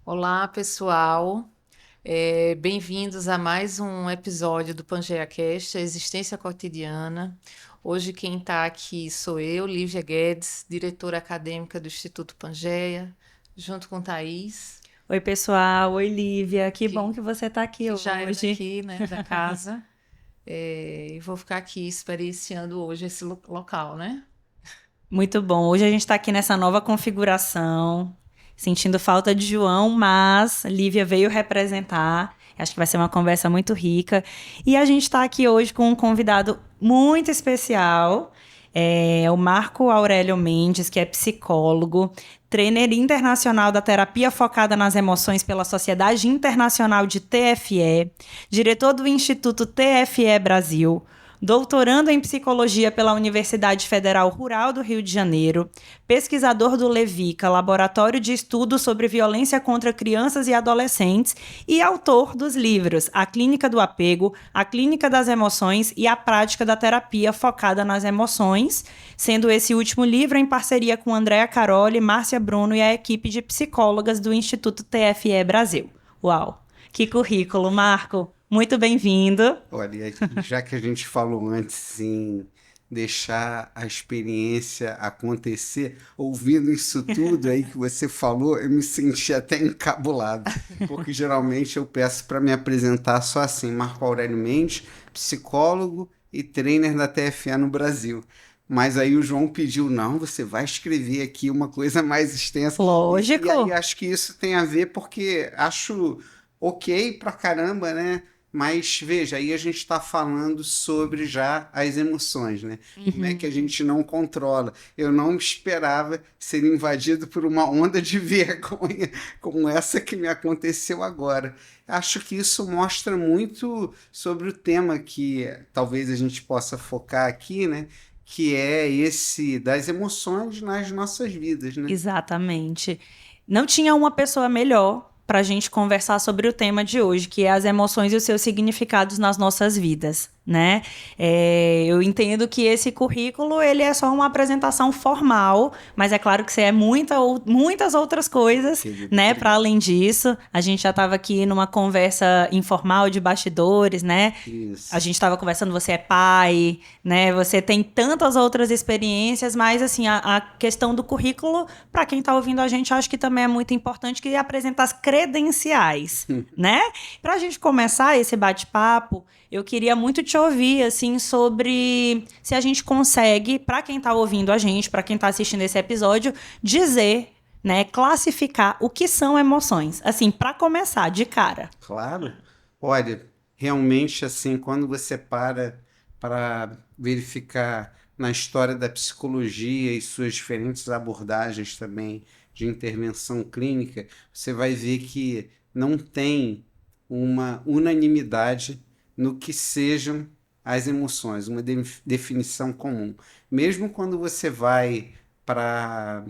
Olá, pessoal. Bem-vindos a mais um episódio do PangeaCast, a Existência Cotidiana. Hoje quem está aqui sou eu, Lívia Guedes, diretora acadêmica do Instituto Pangeia, junto com Thaís, Oi, pessoal. Oi, Lívia. Que bom que, que você está aqui que já é hoje. daqui, né, da casa. E vou ficar aqui experienciando hoje esse local, né? Muito bom. Hoje a gente está aqui nessa nova configuração, sentindo falta de João, mas Lívia veio representar. Acho que vai ser uma conversa muito rica. E a gente está aqui hoje com um convidado muito especial. É o Marco Aurélio Mendes, que é psicólogo, trainer internacional da terapia focada nas emoções pela Sociedade Internacional de TFE, diretor do Instituto TFE Brasil, doutorando em psicologia pela Universidade Federal Rural do Rio de Janeiro, pesquisador do Levica, Laboratório de Estudos sobre Violência contra Crianças e Adolescentes, e autor dos livros A Clínica do Apego, A Clínica das Emoções e A Prática da Terapia Focada nas Emoções, sendo esse último livro em parceria com Andréa Caroli, Márcia Bruno e a equipe de psicólogas do Instituto TFE Brasil. Uau! Que currículo, Marco! Muito bem-vindo. Olha, já que a gente falou antes em deixar a experiência acontecer, ouvindo isso tudo aí que você falou, eu me senti até encabulado, porque geralmente eu peço para me apresentar só assim, Marco Aurélio Mendes, psicólogo e trainer da TFA no Brasil. Mas aí o João pediu, não, você vai escrever aqui uma coisa mais extensa. E aí Lógico. acho que isso tem a ver porque acho ok pra caramba, né? Mas veja, aí a gente está falando sobre já as emoções, né? Como é que a Uhum. gente não controla? Eu não esperava ser invadido por uma onda de vergonha como essa que me aconteceu agora. Acho que isso mostra muito sobre o tema que talvez a gente possa focar aqui, né? Que é esse das emoções nas nossas vidas, né? Exatamente. Não tinha uma pessoa melhor para a gente conversar sobre o tema de hoje, que é as emoções e os seus significados nas nossas vidas, né? Eu entendo que esse currículo ele é só uma apresentação formal, mas é claro que você é muitas outras coisas, Querido, né? Para obrigado. além disso, a gente já estava aqui numa conversa informal de bastidores, né? A Isso. gente estava conversando, você é pai, né? Você tem tantas outras experiências, mas assim, a questão do currículo, para quem está ouvindo a gente, acho que também é muito importante que apresenta as credenciais, né? Para a gente começar esse bate-papo, eu queria muito te ouvir assim sobre se a gente consegue, para quem está ouvindo a gente, para quem está assistindo esse episódio, dizer, né, classificar o que são emoções. Assim, para começar de cara. Claro. Olha, realmente assim, quando você para verificar na história da psicologia e suas diferentes abordagens também de intervenção clínica, você vai ver que não tem uma unanimidade no que sejam as emoções, uma definição comum. Mesmo quando você vai para,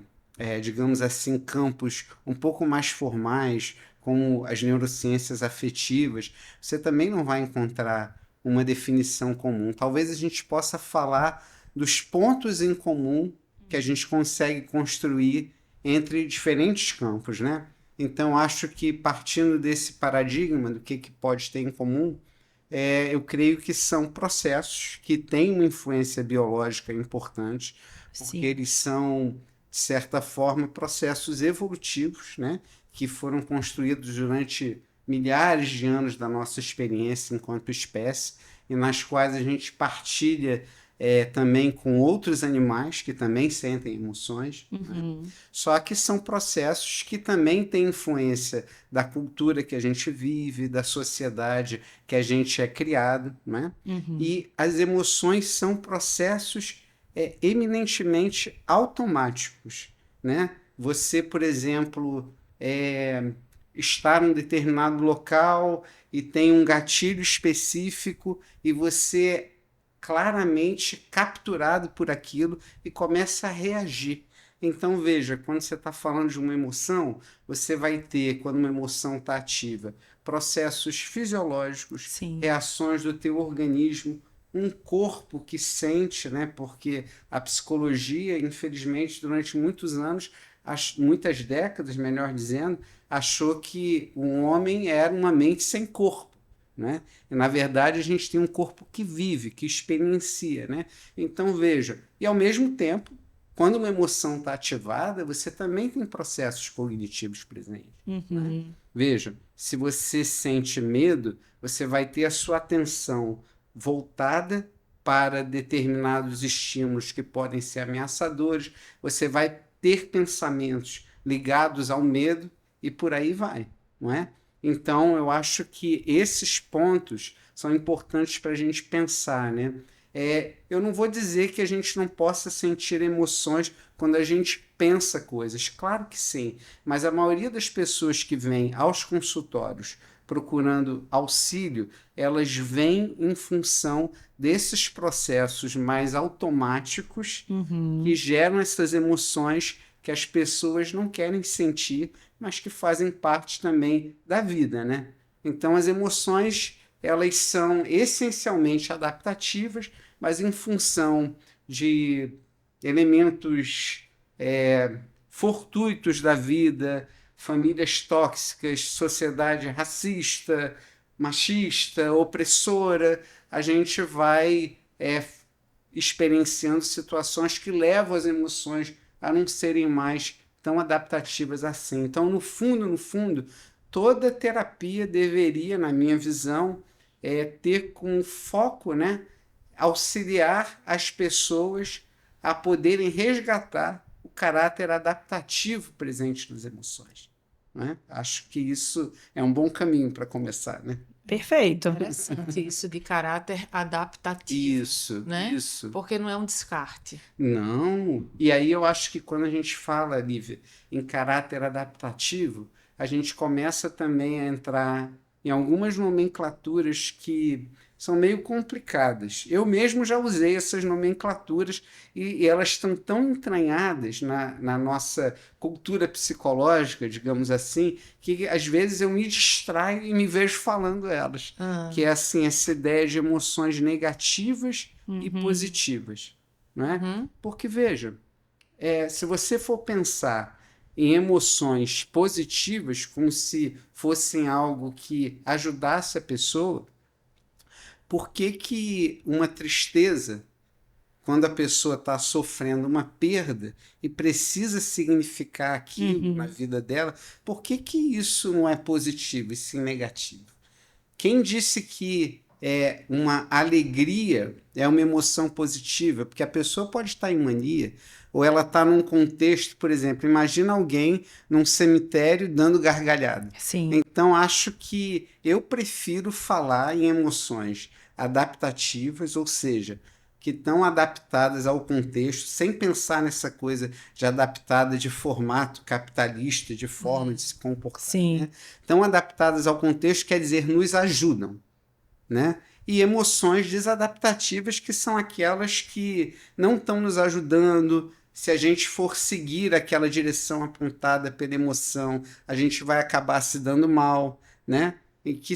digamos assim, campos um pouco mais formais, como as neurociências afetivas, você também não vai encontrar uma definição comum. Talvez a gente possa falar dos pontos em comum que a gente consegue construir entre diferentes campos, né? Então, acho que partindo desse paradigma do que pode ter em comum, eu creio que são processos que têm uma influência biológica importante, porque Sim. eles são, de certa forma, processos evolutivos, né? Que foram construídos durante milhares de anos da nossa experiência enquanto espécie, e nas quais a gente partilha também com outros animais que também sentem emoções, né? Uhum. Só que são processos que também têm influência da cultura que a gente vive, da sociedade que a gente é criado, né? Uhum. E as emoções são processos eminentemente automáticos, né? Você, por exemplo, está num determinado local e tem um gatilho específico e você é claramente capturado por aquilo e começa a reagir. Então, veja, quando você está falando de uma emoção, você vai ter, quando uma emoção está ativa, processos fisiológicos, Sim. reações do teu organismo, um corpo que sente, né? Porque a psicologia, infelizmente, durante muitos anos muitas décadas, melhor dizendo, achou que um homem era uma mente sem corpo, né? E, na verdade, a gente tem um corpo que vive, que experiencia, né? Então, veja, e ao mesmo tempo, quando uma emoção está ativada, você também tem processos cognitivos presentes. Né? Veja, se você sente medo, você vai ter a sua atenção voltada para determinados estímulos que podem ser ameaçadores, você vai ter pensamentos ligados ao medo e por aí vai, não é? Então, eu acho que esses pontos são importantes para a gente pensar, né? Eu não vou dizer que a gente não possa sentir emoções quando a gente pensa coisas, claro que sim, mas a maioria das pessoas que vêm aos consultórios procurando auxílio, elas vêm em função desses processos mais automáticos que geram essas emoções que as pessoas não querem sentir, mas que fazem parte também da vida, né? Então, as emoções, elas são essencialmente adaptativas, mas em função de elementos fortuitos da vida, famílias tóxicas, sociedade racista, machista, opressora, a gente vai experienciando situações que levam as emoções a não serem mais tão adaptativas assim. Então, no fundo, toda terapia deveria, na minha visão, ter como foco, né, auxiliar as pessoas a poderem resgatar o caráter adaptativo presente nas emoções. Né? Acho que isso é um bom caminho para começar, né? Perfeito. Interessante isso de caráter adaptativo. Isso, né? isso. Porque não é um descarte. Não. E aí eu acho que quando a gente fala, Lívia, em caráter adaptativo, a gente começa também a entrar em algumas nomenclaturas que são meio complicadas. Eu mesmo já usei essas nomenclaturas e elas estão tão entranhadas na nossa cultura psicológica, digamos assim, que às vezes eu me distraio e me vejo falando elas. Que é assim, essa ideia de emoções negativas e positivas. Né? Porque, veja, se você for pensar em emoções positivas como se fossem algo que ajudasse a pessoa, por que uma tristeza, quando a pessoa está sofrendo uma perda e precisa significar aquilo na vida dela, por que isso não é positivo e sim negativo? Quem disse que uma alegria é uma emoção positiva? Porque a pessoa pode estar em mania, ou ela está num contexto, por exemplo, imagina alguém num cemitério dando gargalhada. Sim. Então, acho que eu prefiro falar em emoções adaptativas, ou seja, que estão adaptadas ao contexto, sem pensar nessa coisa de adaptada de formato capitalista, de forma de se comportar. Sim. Né? Então, adaptadas ao contexto quer dizer nos ajudam. Né? E emoções desadaptativas, que são aquelas que não estão nos ajudando. Se a gente for seguir aquela direção apontada pela emoção, a gente vai acabar se dando mal, né? E que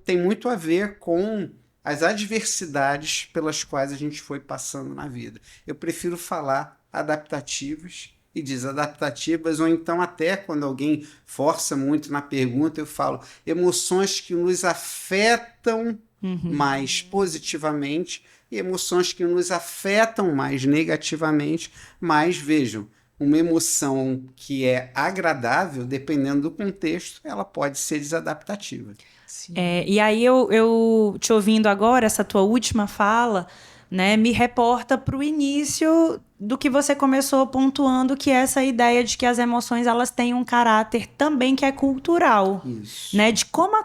tem muito a ver com as adversidades pelas quais a gente foi passando na vida. Eu prefiro falar adaptativas e desadaptativas, ou então até quando alguém força muito na pergunta, eu falo emoções que nos afetam mais positivamente e emoções que nos afetam mais negativamente, mas vejam, uma emoção que é agradável, dependendo do contexto, ela pode ser desadaptativa. Sim. E aí eu te ouvindo agora, essa tua última fala, né, me reporta para o início do que você começou pontuando, que é essa ideia de que as emoções elas têm um caráter também que é cultural. Isso. Né, de como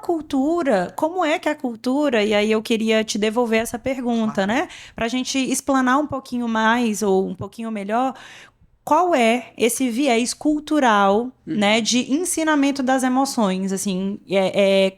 é que a cultura, e aí eu queria te devolver essa pergunta, né, para a gente explanar um pouquinho mais ou um pouquinho melhor, qual é esse viés cultural né, de ensinamento das emoções, assim,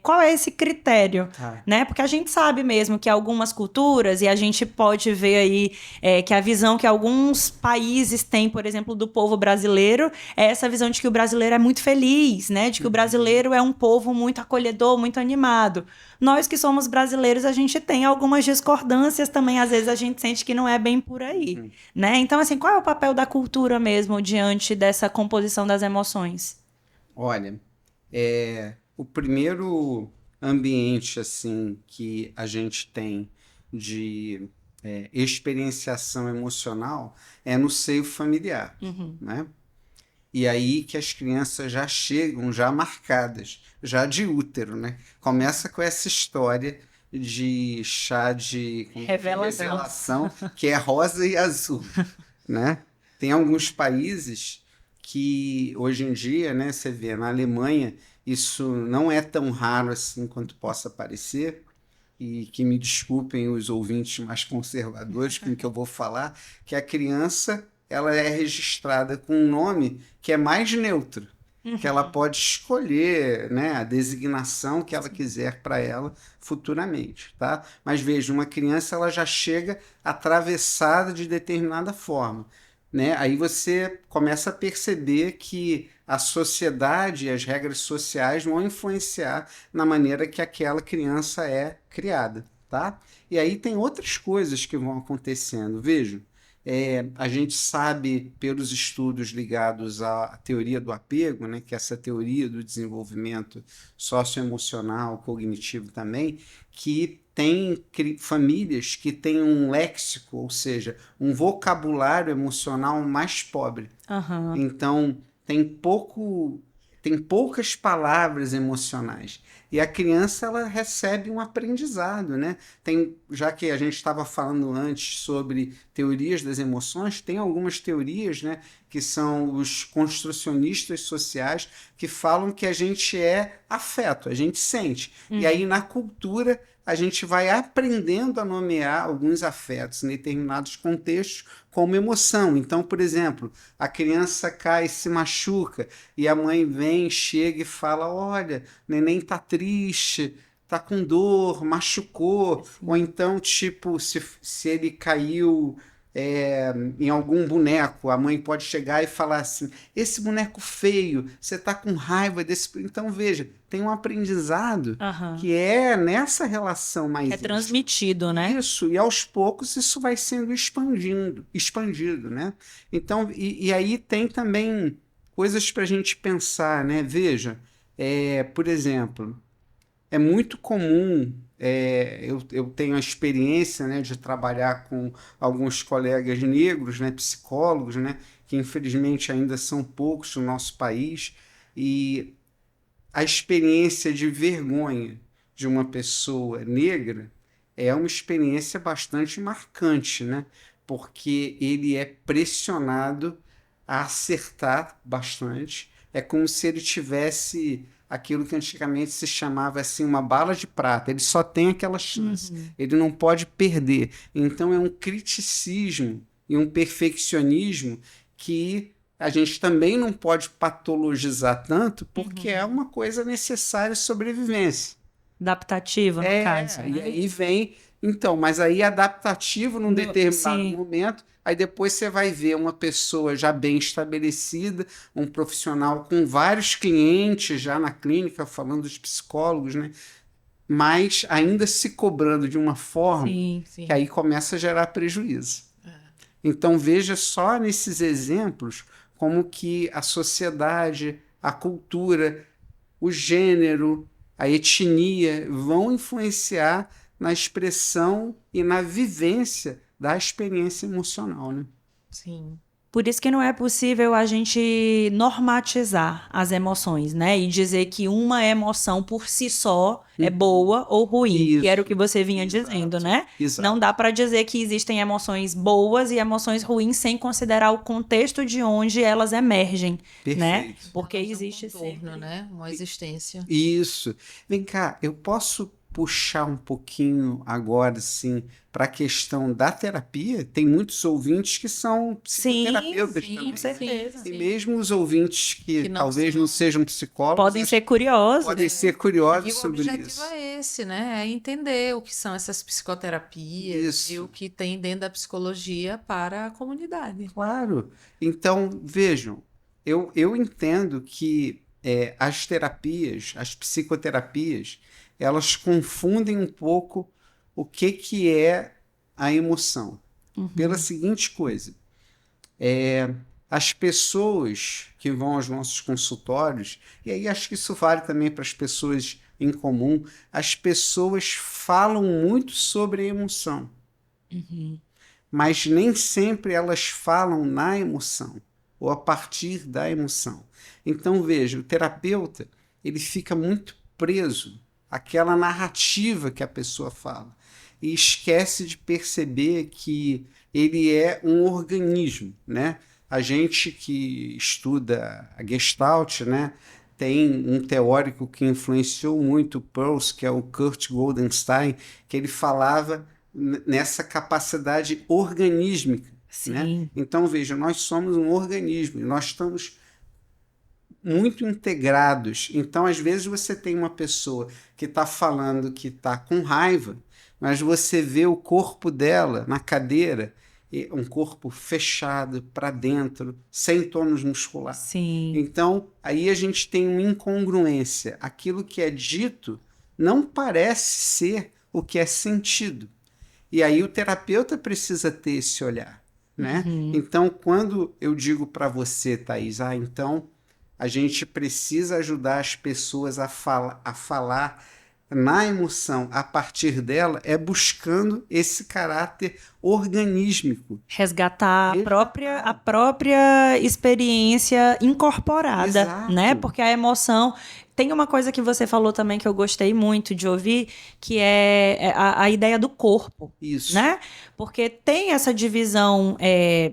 qual é esse critério, né? Porque a gente sabe mesmo que algumas culturas, e a gente pode ver aí que a visão que alguns países têm, por exemplo, do povo brasileiro, é essa visão de que o brasileiro é muito feliz, né? De que o brasileiro é um povo muito acolhedor, muito animado. Nós que somos brasileiros, a gente tem algumas discordâncias também, às vezes a gente sente que não é bem por aí, né? Então, assim, qual é o papel da cultura mesmo diante dessa composição das emoções? Olha, o primeiro ambiente assim que a gente tem de experienciação emocional é no seio familiar, né? E aí que as crianças já chegam já marcadas, já de útero, né? Começa com essa história de chá de revelação, que é rosa e azul, né? Tem alguns países que hoje em dia, né, você vê na Alemanha, isso não é tão raro assim quanto possa parecer, e que me desculpem os ouvintes mais conservadores com o que eu vou falar, que a criança ela é registrada com um nome que é mais neutro, que ela pode escolher, né, a designação que ela quiser para ela futuramente, tá? Mas veja, uma criança ela já chega atravessada de determinada forma, né? Aí você começa a perceber que a sociedade e as regras sociais vão influenciar na maneira que aquela criança é criada, tá? E aí tem outras coisas que vão acontecendo. Veja, a gente sabe pelos estudos ligados à teoria do apego, né, que é essa teoria do desenvolvimento socioemocional, cognitivo também, que tem famílias que têm um léxico, ou seja, um vocabulário emocional mais pobre. Então, tem poucas palavras emocionais. E a criança ela recebe um aprendizado, né? Já que a gente estava falando antes sobre teorias das emoções, tem algumas teorias, né, que são os construcionistas sociais que falam que a gente é afeto, a gente sente. E aí na cultura a gente vai aprendendo a nomear alguns afetos em determinados contextos como emoção. Então, por exemplo, a criança cai, se machuca e a mãe vem, chega e fala: olha, neném tá triste, tá com dor, machucou. Sim. Ou então, tipo, se ele caiu em algum boneco, a mãe pode chegar e falar assim: esse boneco feio, você tá com raiva desse... Então, veja, tem um aprendizado que é nessa relação mais... É transmitido, né? Isso, e aos poucos isso vai sendo expandido, né? Então, e aí tem também coisas para a gente pensar, né? Veja, por exemplo, é muito comum... eu tenho a experiência, né, de trabalhar com alguns colegas negros, né, psicólogos, né, que infelizmente ainda são poucos no nosso país, e a experiência de vergonha de uma pessoa negra é uma experiência bastante marcante, né, porque ele é pressionado a acertar bastante. É como se ele tivesse... aquilo que antigamente se chamava assim uma bala de prata, ele só tem aquela chance, ele não pode perder. Então é um criticismo e um perfeccionismo que a gente também não pode patologizar tanto, porque é uma coisa necessária à sobrevivência. Adaptativa, no caso. E aí vem... Então, mas aí adaptativo num determinado momento, aí depois você vai ver uma pessoa já bem estabelecida, um profissional com vários clientes já na clínica, falando dos psicólogos, né? Mas ainda se cobrando de uma forma que aí começa a gerar prejuízo. Então veja só nesses exemplos como que a sociedade, a cultura, o gênero, a etnia vão influenciar na expressão e na vivência da experiência emocional, né? Sim. Por isso que não é possível a gente normatizar as emoções, né? E dizer que uma emoção por si só é boa ou ruim, que era o que você vinha dizendo, né? Exato. Não dá para dizer que existem emoções boas e emoções ruins sem considerar o contexto de onde elas emergem, né? Perfeito. Porque existe contorno, né? Uma existência. Isso. Vem cá, eu posso puxar um pouquinho agora, assim, para a questão da terapia. Tem muitos ouvintes que são psicoterapeutas sim, também, com certeza. né? E mesmo os ouvintes que Que não talvez são. não sejam psicólogos, Podem ser curiosos. podem ser E curiosos o sobre objetivo isso. é esse, né? É entender o que são essas psicoterapias e Isso. o que tem dentro da psicologia para a comunidade. Claro. Então, vejam, eu entendo que as terapias, as psicoterapias, elas confundem um pouco o que é a emoção. Pela seguinte coisa, as pessoas que vão aos nossos consultórios, e aí acho que isso vale também para as pessoas em comum, as pessoas falam muito sobre a emoção, mas nem sempre elas falam na emoção ou a partir da emoção. Então, veja, o terapeuta, ele fica muito preso àquela narrativa que a pessoa fala e esquece de perceber que ele é um organismo, né? A gente que estuda a Gestalt, né, tem um teórico que influenciou muito o Peirce, que é o Kurt Goldenstein, que ele falava nessa capacidade organísmica, né? Sim. Então, veja, nós somos um organismo e nós estamos muito integrados. Então, às vezes, você tem uma pessoa que está falando que está com raiva, mas você vê o corpo dela na cadeira, um corpo fechado para dentro, sem tônus muscular. Sim. Então, aí a gente tem uma incongruência. Aquilo que é dito não parece ser o que é sentido. E aí o terapeuta precisa ter esse olhar, né? Então, quando eu digo para você, Thaís, então a gente precisa ajudar as pessoas a falar na emoção a partir dela, é buscando esse caráter organísmico. Resgatar a própria experiência incorporada, Exato. né? Porque a emoção. Tem uma coisa que você falou também que eu gostei muito de ouvir, que é a ideia do corpo. Isso. Né? Porque tem essa divisão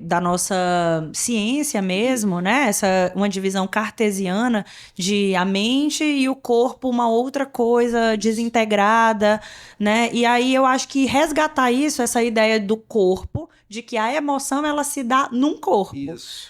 da nossa ciência mesmo, né? Uma divisão cartesiana de a mente e o corpo uma outra coisa desintegrada, né? E aí eu acho que resgatar isso, essa ideia do corpo, de que a emoção ela se dá num corpo,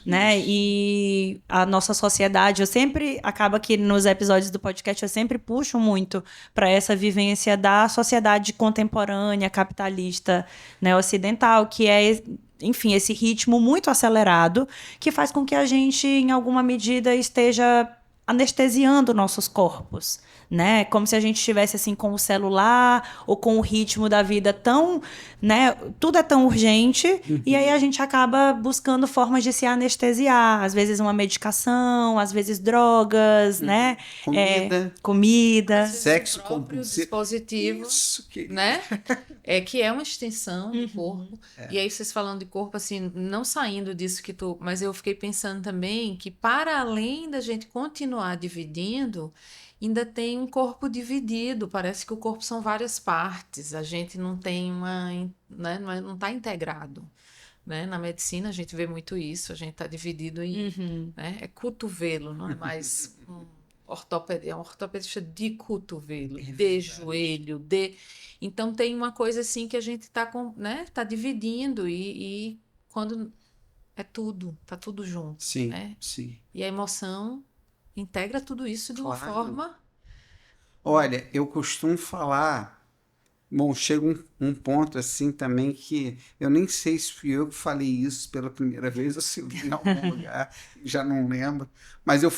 né? Isso. E a nossa sociedade, eu sempre acaba que nos episódios do podcast eu sempre puxo muito para essa vivência da sociedade contemporânea, capitalista, né, ocidental, que é, enfim, esse ritmo muito acelerado que faz com que a gente, em alguma medida, esteja anestesiando nossos corpos, né? Como se a gente estivesse assim com o celular ou com o ritmo da vida tão, né? Tudo é tão urgente e aí a gente acaba buscando formas de se anestesiar, às vezes uma medicação, às vezes drogas, né? Comida, Sexo o próprio compulsivo. dispositivo, Isso que... né? Que é uma extensão do corpo. E aí vocês falando de corpo, assim, não saindo disso que tu... Mas eu fiquei pensando também que para além da gente continuar dividindo, ainda tem um corpo dividido. Parece que o corpo são várias partes. A gente não tem uma... Né? Não está integrado. Né? Na medicina a gente vê muito isso. A gente está dividido em... Né? É cotovelo, não é mais... É um ortopedista de cotovelo, de joelho, Então tem uma coisa assim que a gente está né, tá dividindo e quando é tudo, tá tudo junto. Sim, né? sim. E a emoção integra tudo isso de uma forma. Olha, eu costumo falar. Bom, chega um ponto assim também que eu nem sei se fui eu que falei isso pela primeira vez ou se eu vi em algum lugar, já não lembro, mas eu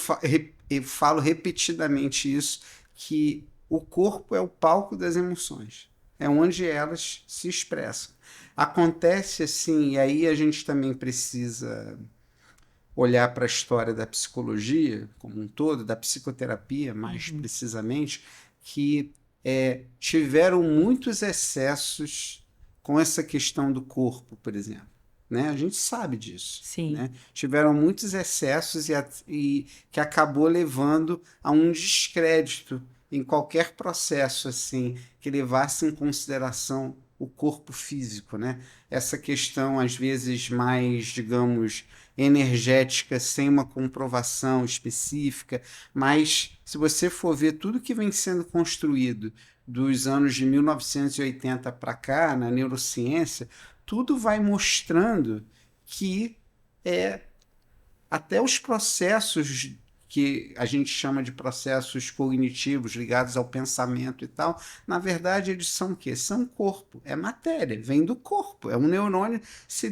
falo repetidamente isso, que o corpo é o palco das emoções, é onde elas se expressam. Acontece assim, e aí a gente também precisa olhar para a história da psicologia como um todo, da psicoterapia mais precisamente, que tiveram muitos excessos com essa questão do corpo, por exemplo. Né? A gente sabe disso. Sim. Né? Tiveram muitos excessos e que acabou levando a um descrédito em qualquer processo assim que levasse em consideração o corpo físico. Né? Essa questão, às vezes, mais, digamos, energética, sem uma comprovação específica, mas se você for ver tudo que vem sendo construído dos anos de 1980 para cá, na neurociência, tudo vai mostrando que até os processos que a gente chama de processos cognitivos ligados ao pensamento e tal, na verdade eles são o quê? São corpo, é matéria, vem do corpo, é um neurônio se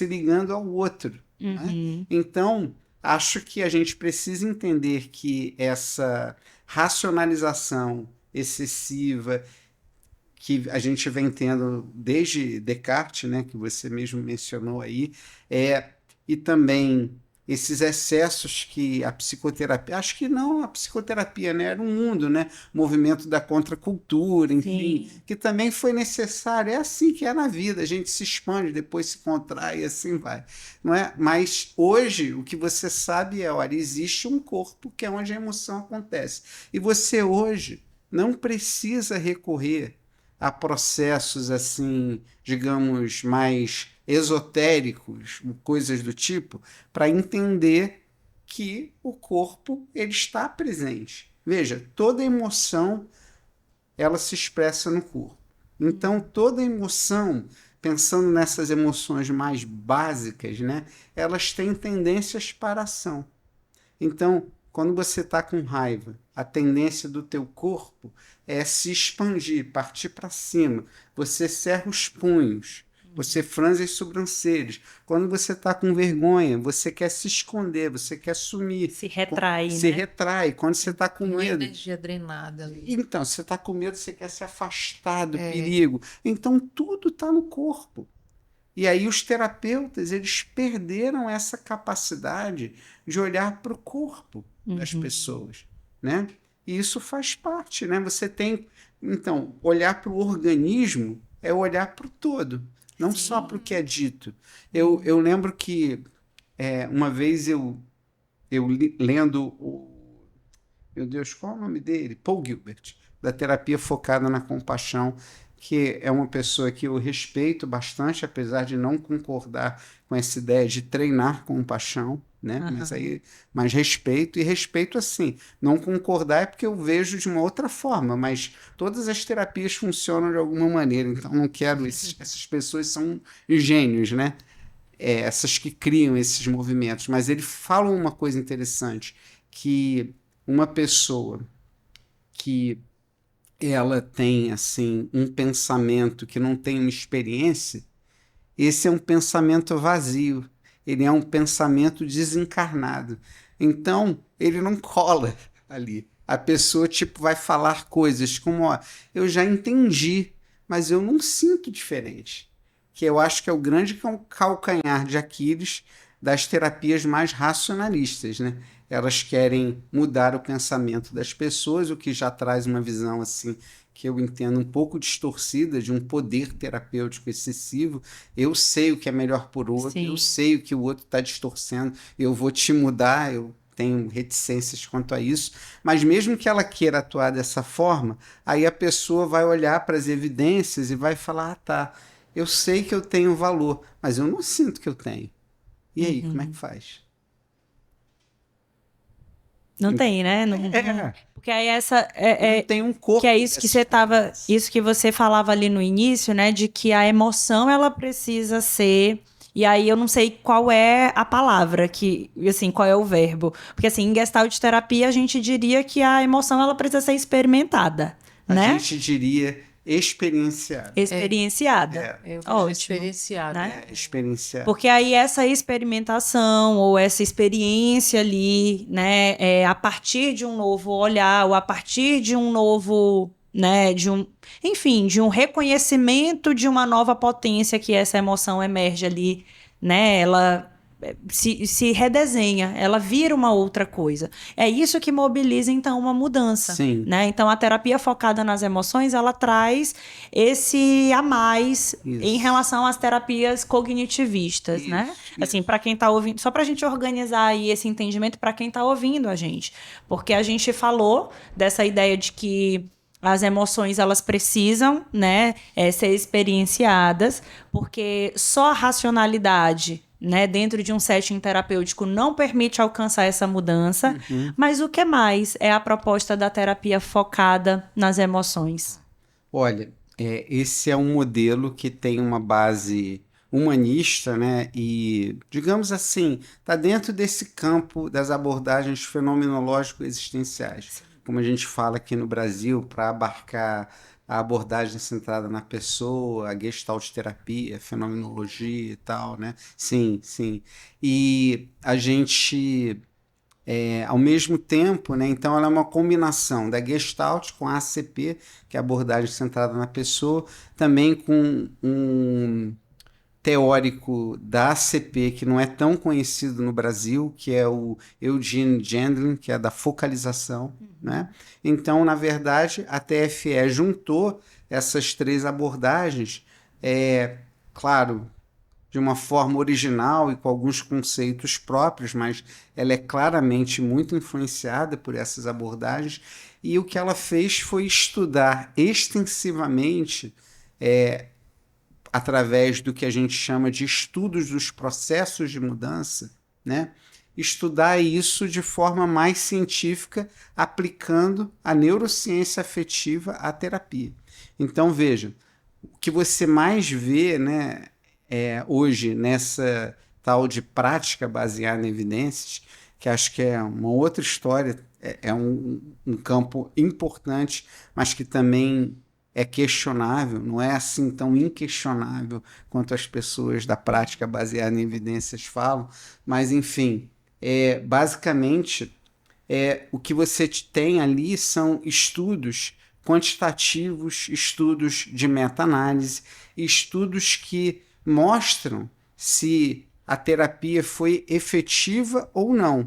ligando ao outro. Né? Então, acho que a gente precisa entender que essa racionalização excessiva que a gente vem tendo desde Descartes, né, que você mesmo mencionou aí, e também esses excessos que a psicoterapia, acho que não a psicoterapia, né, era um mundo, né, movimento da contracultura, enfim, que também foi necessário, é assim que é na vida, a gente se expande, depois se contrai e assim vai, não é? Mas hoje o que você sabe olha, existe um corpo que é onde a emoção acontece, e você hoje não precisa recorrer a processos assim, digamos, mais esotéricos, coisas do tipo, para entender que o corpo ele está presente. Veja, toda emoção ela se expressa no corpo. Então, toda emoção, pensando nessas emoções mais básicas, né, elas têm tendências para a ação. Então, quando você está com raiva, a tendência do teu corpo é se expandir, partir para cima. Você cerra os punhos, você franze as sobrancelhas. Quando você está com vergonha, você quer se esconder, você quer sumir. Se retrai, Se retrai. Quando você está com medo... energia drenada ali. Então, você está com medo, você quer se afastar do perigo. Então, tudo está no corpo. E aí os terapeutas, eles perderam essa capacidade de olhar para o corpo das pessoas, né? E isso faz parte, né? Você tem... Então, olhar para o organismo é olhar para o todo, não só para o que é dito. Eu lembro que uma vez eu lendo meu Deus, qual é o nome dele? Paul Gilbert, da terapia focada na compaixão, que é uma pessoa que eu respeito bastante, apesar de não concordar com essa ideia de treinar compaixão, né? Mas respeito assim. Não concordar é porque eu vejo de uma outra forma, mas todas as terapias funcionam de alguma maneira, então não quero... essas pessoas são gênios, né? Essas que criam esses movimentos, mas ele fala uma coisa interessante, que uma pessoa que ela tem assim um pensamento que não tem uma experiência, esse é um pensamento vazio, ele é um pensamento desencarnado, então ele não cola ali. A pessoa tipo vai falar coisas como, ó, eu já entendi, mas eu não sinto diferente, que eu acho que é o grande calcanhar de Aquiles das terapias mais racionalistas, né? Elas querem mudar o pensamento das pessoas, o que já traz uma visão assim que eu entendo um pouco distorcida, de um poder terapêutico excessivo. Eu sei o que é melhor por outro, eu sei o que o outro está distorcendo, eu vou te mudar, eu tenho reticências quanto a isso, mas mesmo que ela queira atuar dessa forma, aí a pessoa vai olhar para as evidências e vai falar, ah, tá, eu sei que eu tenho valor, mas eu não sinto que eu tenho. E aí, como é que faz? Não tem, né? Porque aí não tem um corpo. Que é isso que você tava, isso que você falava ali no início, né? De que a emoção ela precisa ser. E aí eu não sei qual é a palavra, assim, qual é o verbo. Porque assim, em Gestalt terapia a gente diria que a emoção ela precisa ser experimentada, né? A gente diria experienciada. Experienciada. Ótimo. Experienciada. Né? Experienciada. Porque aí essa experimentação ou essa experiência ali, né, a partir de um novo olhar ou a partir de um novo, né, de um reconhecimento de uma nova potência que essa emoção emerge ali, né, ela se redesenha, ela vira uma outra coisa. É isso que mobiliza, então, uma mudança. Sim. Né? Então, a terapia focada nas emoções, ela traz esse a mais em relação às terapias cognitivistas, né? Assim, para quem está ouvindo, só para a gente organizar aí esse entendimento para quem está ouvindo a gente. Porque a gente falou dessa ideia de que as emoções, elas precisam, né, ser experienciadas, porque só a racionalidade, né, dentro de um setting terapêutico não permite alcançar essa mudança, mas o que mais é a proposta da terapia focada nas emoções? Olha, esse é um modelo que tem uma base humanista, né? E, digamos assim, está dentro desse campo das abordagens fenomenológico-existenciais, como a gente fala aqui no Brasil, para abarcar a abordagem centrada na pessoa, a gestalt terapia, a fenomenologia e tal, né? Sim, sim. E a gente ao mesmo tempo, né? Então ela é uma combinação da Gestalt com a ACP, que é a abordagem centrada na pessoa, também com um teórico da ACP que não é tão conhecido no Brasil, que é o Eugene Gendlin, que é da focalização, né? Então, na verdade, a TFE juntou essas três abordagens, claro, de uma forma original e com alguns conceitos próprios, mas ela é claramente muito influenciada por essas abordagens. E o que ela fez foi estudar extensivamente, através do que a gente chama de estudos dos processos de mudança, né? Estudar isso de forma mais científica, aplicando a neurociência afetiva à terapia. Então, veja, o que você mais vê, né, hoje nessa tal de prática baseada em evidências, que acho que é uma outra história, é um campo importante, mas que também é questionável, não é assim tão inquestionável quanto as pessoas da prática baseada em evidências falam, mas enfim, basicamente o que você tem ali são estudos quantitativos, estudos de meta-análise, estudos que mostram se a terapia foi efetiva ou não,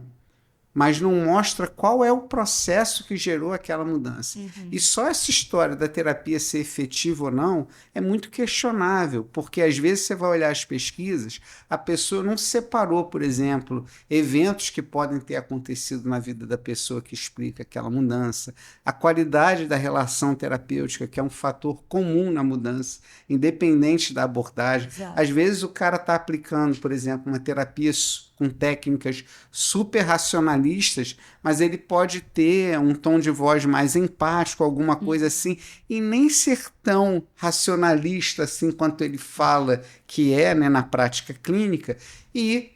mas não mostra qual é o processo que gerou aquela mudança. E só essa história da terapia ser efetiva ou não é muito questionável, porque às vezes você vai olhar as pesquisas, a pessoa não separou, por exemplo, eventos que podem ter acontecido na vida da pessoa que explica aquela mudança, a qualidade da relação terapêutica, que é um fator comum na mudança, independente da abordagem. Exato. Às vezes o cara está aplicando, por exemplo, uma terapia com técnicas super racionalistas, mas ele pode ter um tom de voz mais empático, alguma coisa assim, e nem ser tão racionalista assim quanto ele fala que é, né, na prática clínica, e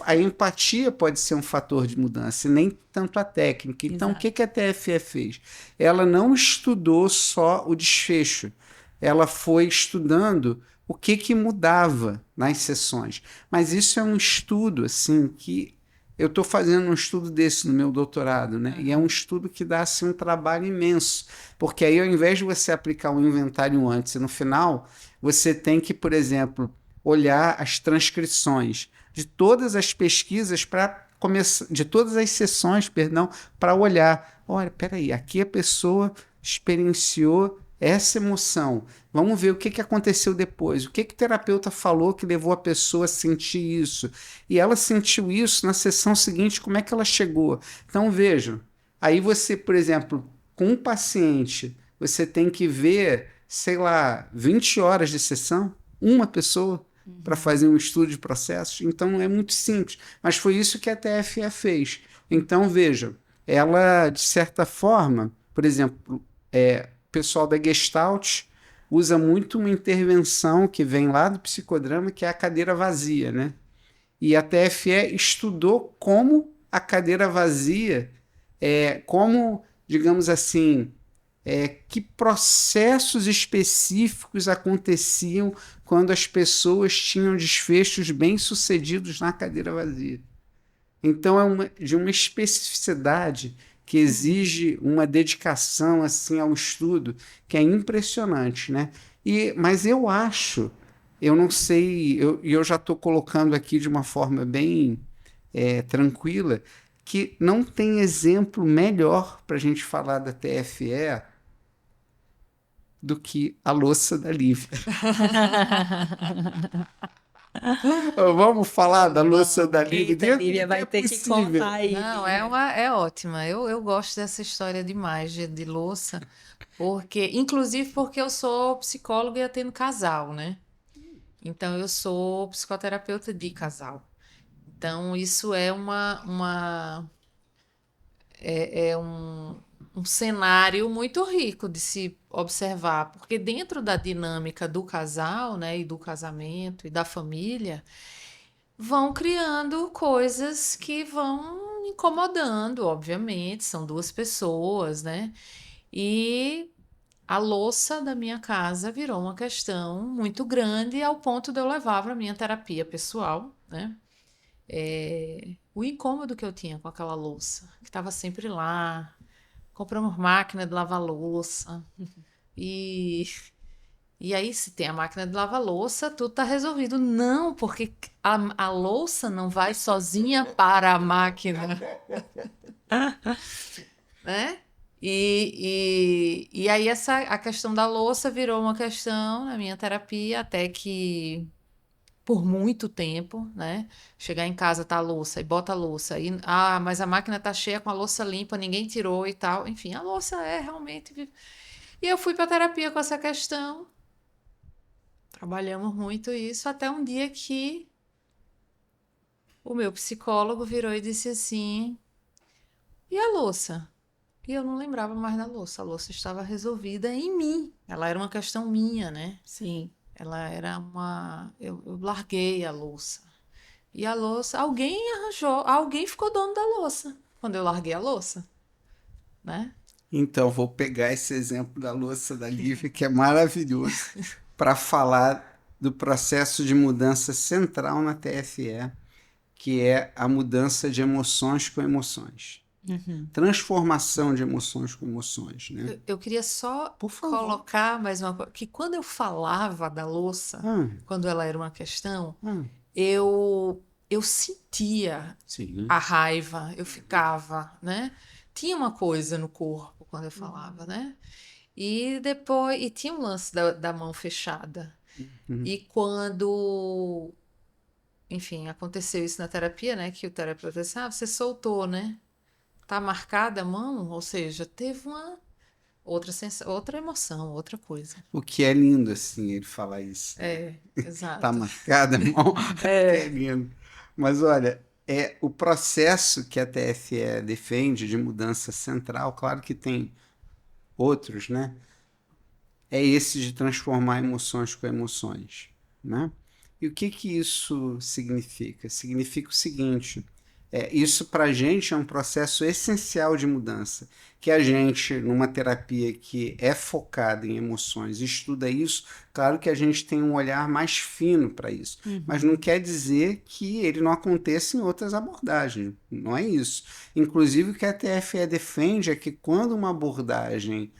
a empatia pode ser um fator de mudança, e nem tanto a técnica. Então, Exato. o que a TFE fez? Ela não estudou só o desfecho, ela foi estudando o que mudava nas sessões. Mas isso é um estudo, assim, que eu estou fazendo um estudo desse no meu doutorado, né? E é um estudo que dá, assim, um trabalho imenso, porque aí, ao invés de você aplicar um inventário antes e no final, você tem que, por exemplo, olhar as transcrições de todas as pesquisas para começar, de todas as sessões, perdão, para olhar, olha, peraí, aqui a pessoa experienciou essa emoção. Vamos ver o que aconteceu depois. O que o terapeuta falou que levou a pessoa a sentir isso. E ela sentiu isso na sessão seguinte, como é que ela chegou? Então, vejam, aí você, por exemplo, com um paciente, você tem que ver, sei lá, 20 horas de sessão, uma pessoa, para fazer um estudo de processos. Então, é muito simples. Mas foi isso que a TFE fez. Então, vejam, ela, de certa forma, por exemplo, o pessoal da Gestalt usa muito uma intervenção que vem lá do psicodrama, que é a cadeira vazia, né? E a TFE estudou como a cadeira vazia, como, digamos assim, que processos específicos aconteciam quando as pessoas tinham desfechos bem-sucedidos na cadeira vazia. Então, de uma especificidade que exige uma dedicação assim ao estudo que é impressionante, né? Mas eu acho, eu não sei, eu já estou colocando aqui de uma forma bem tranquila, que não tem exemplo melhor para a gente falar da TFE do que a louça da Lívia. Vamos falar da louça da Lívia? Eita, Lívia vai ter que contar aí. Não, é ótima. Eu gosto dessa história demais de louça, inclusive porque eu sou psicóloga e atendo casal, né? Então eu sou psicoterapeuta de casal. Então isso é um um cenário muito rico de se observar, porque dentro da dinâmica do casal, né, e do casamento e da família, vão criando coisas que vão incomodando, obviamente, são duas pessoas, né? E a louça da minha casa virou uma questão muito grande ao ponto de eu levar para minha terapia pessoal, né? O incômodo que eu tinha com aquela louça, que estava sempre lá. Compramos máquina de lavar louça. E, e aí, se tem a máquina de lavar louça, tudo está resolvido. Não, porque a louça não vai sozinha para a máquina, né? E aí a questão da louça virou uma questão na minha terapia, até que por muito tempo, né? Chegar em casa, tá a louça, e bota a louça, e, mas a máquina tá cheia com a louça limpa, ninguém tirou e tal. Enfim, a louça é realmente. E eu fui para terapia com essa questão, trabalhamos muito isso, até um dia que o meu psicólogo virou e disse assim: e a louça? E eu não lembrava mais da louça, a louça estava resolvida em mim, ela era uma questão minha, né? Sim. Ela era uma. Eu larguei a louça. E a louça, alguém arranjou, alguém ficou dono da louça quando eu larguei a louça, né? Então, vou pegar esse exemplo da louça da Lívia, que é maravilhoso, para falar do processo de mudança central na TFE, que é a mudança de emoções com emoções. Transformação de emoções com emoções, né? Eu queria só Por favor. colocar mais uma coisa, que quando eu falava da louça, quando ela era uma questão, eu sentia Sim. a raiva, eu ficava, né? Tinha uma coisa no corpo quando eu falava, né? E depois, e tinha um lance da mão fechada. E quando, enfim, aconteceu isso na terapia, né? Que o terapeuta disse, você soltou, né? Tá marcada a mão, ou seja, teve uma outra emoção, outra coisa. O que é lindo, assim, ele falar isso. Exato. Tá marcada a mão, é lindo. Mas olha, o processo que a TFE defende de mudança central, claro que tem outros, né? É esse de transformar emoções com emoções, né? E o que isso significa? Significa o seguinte, isso para a gente é um processo essencial de mudança, que a gente, numa terapia que é focada em emoções, estuda isso, claro que a gente tem um olhar mais fino para isso, mas não quer dizer que ele não aconteça em outras abordagens, não é isso. Inclusive o que a TFE defende é que quando uma abordagem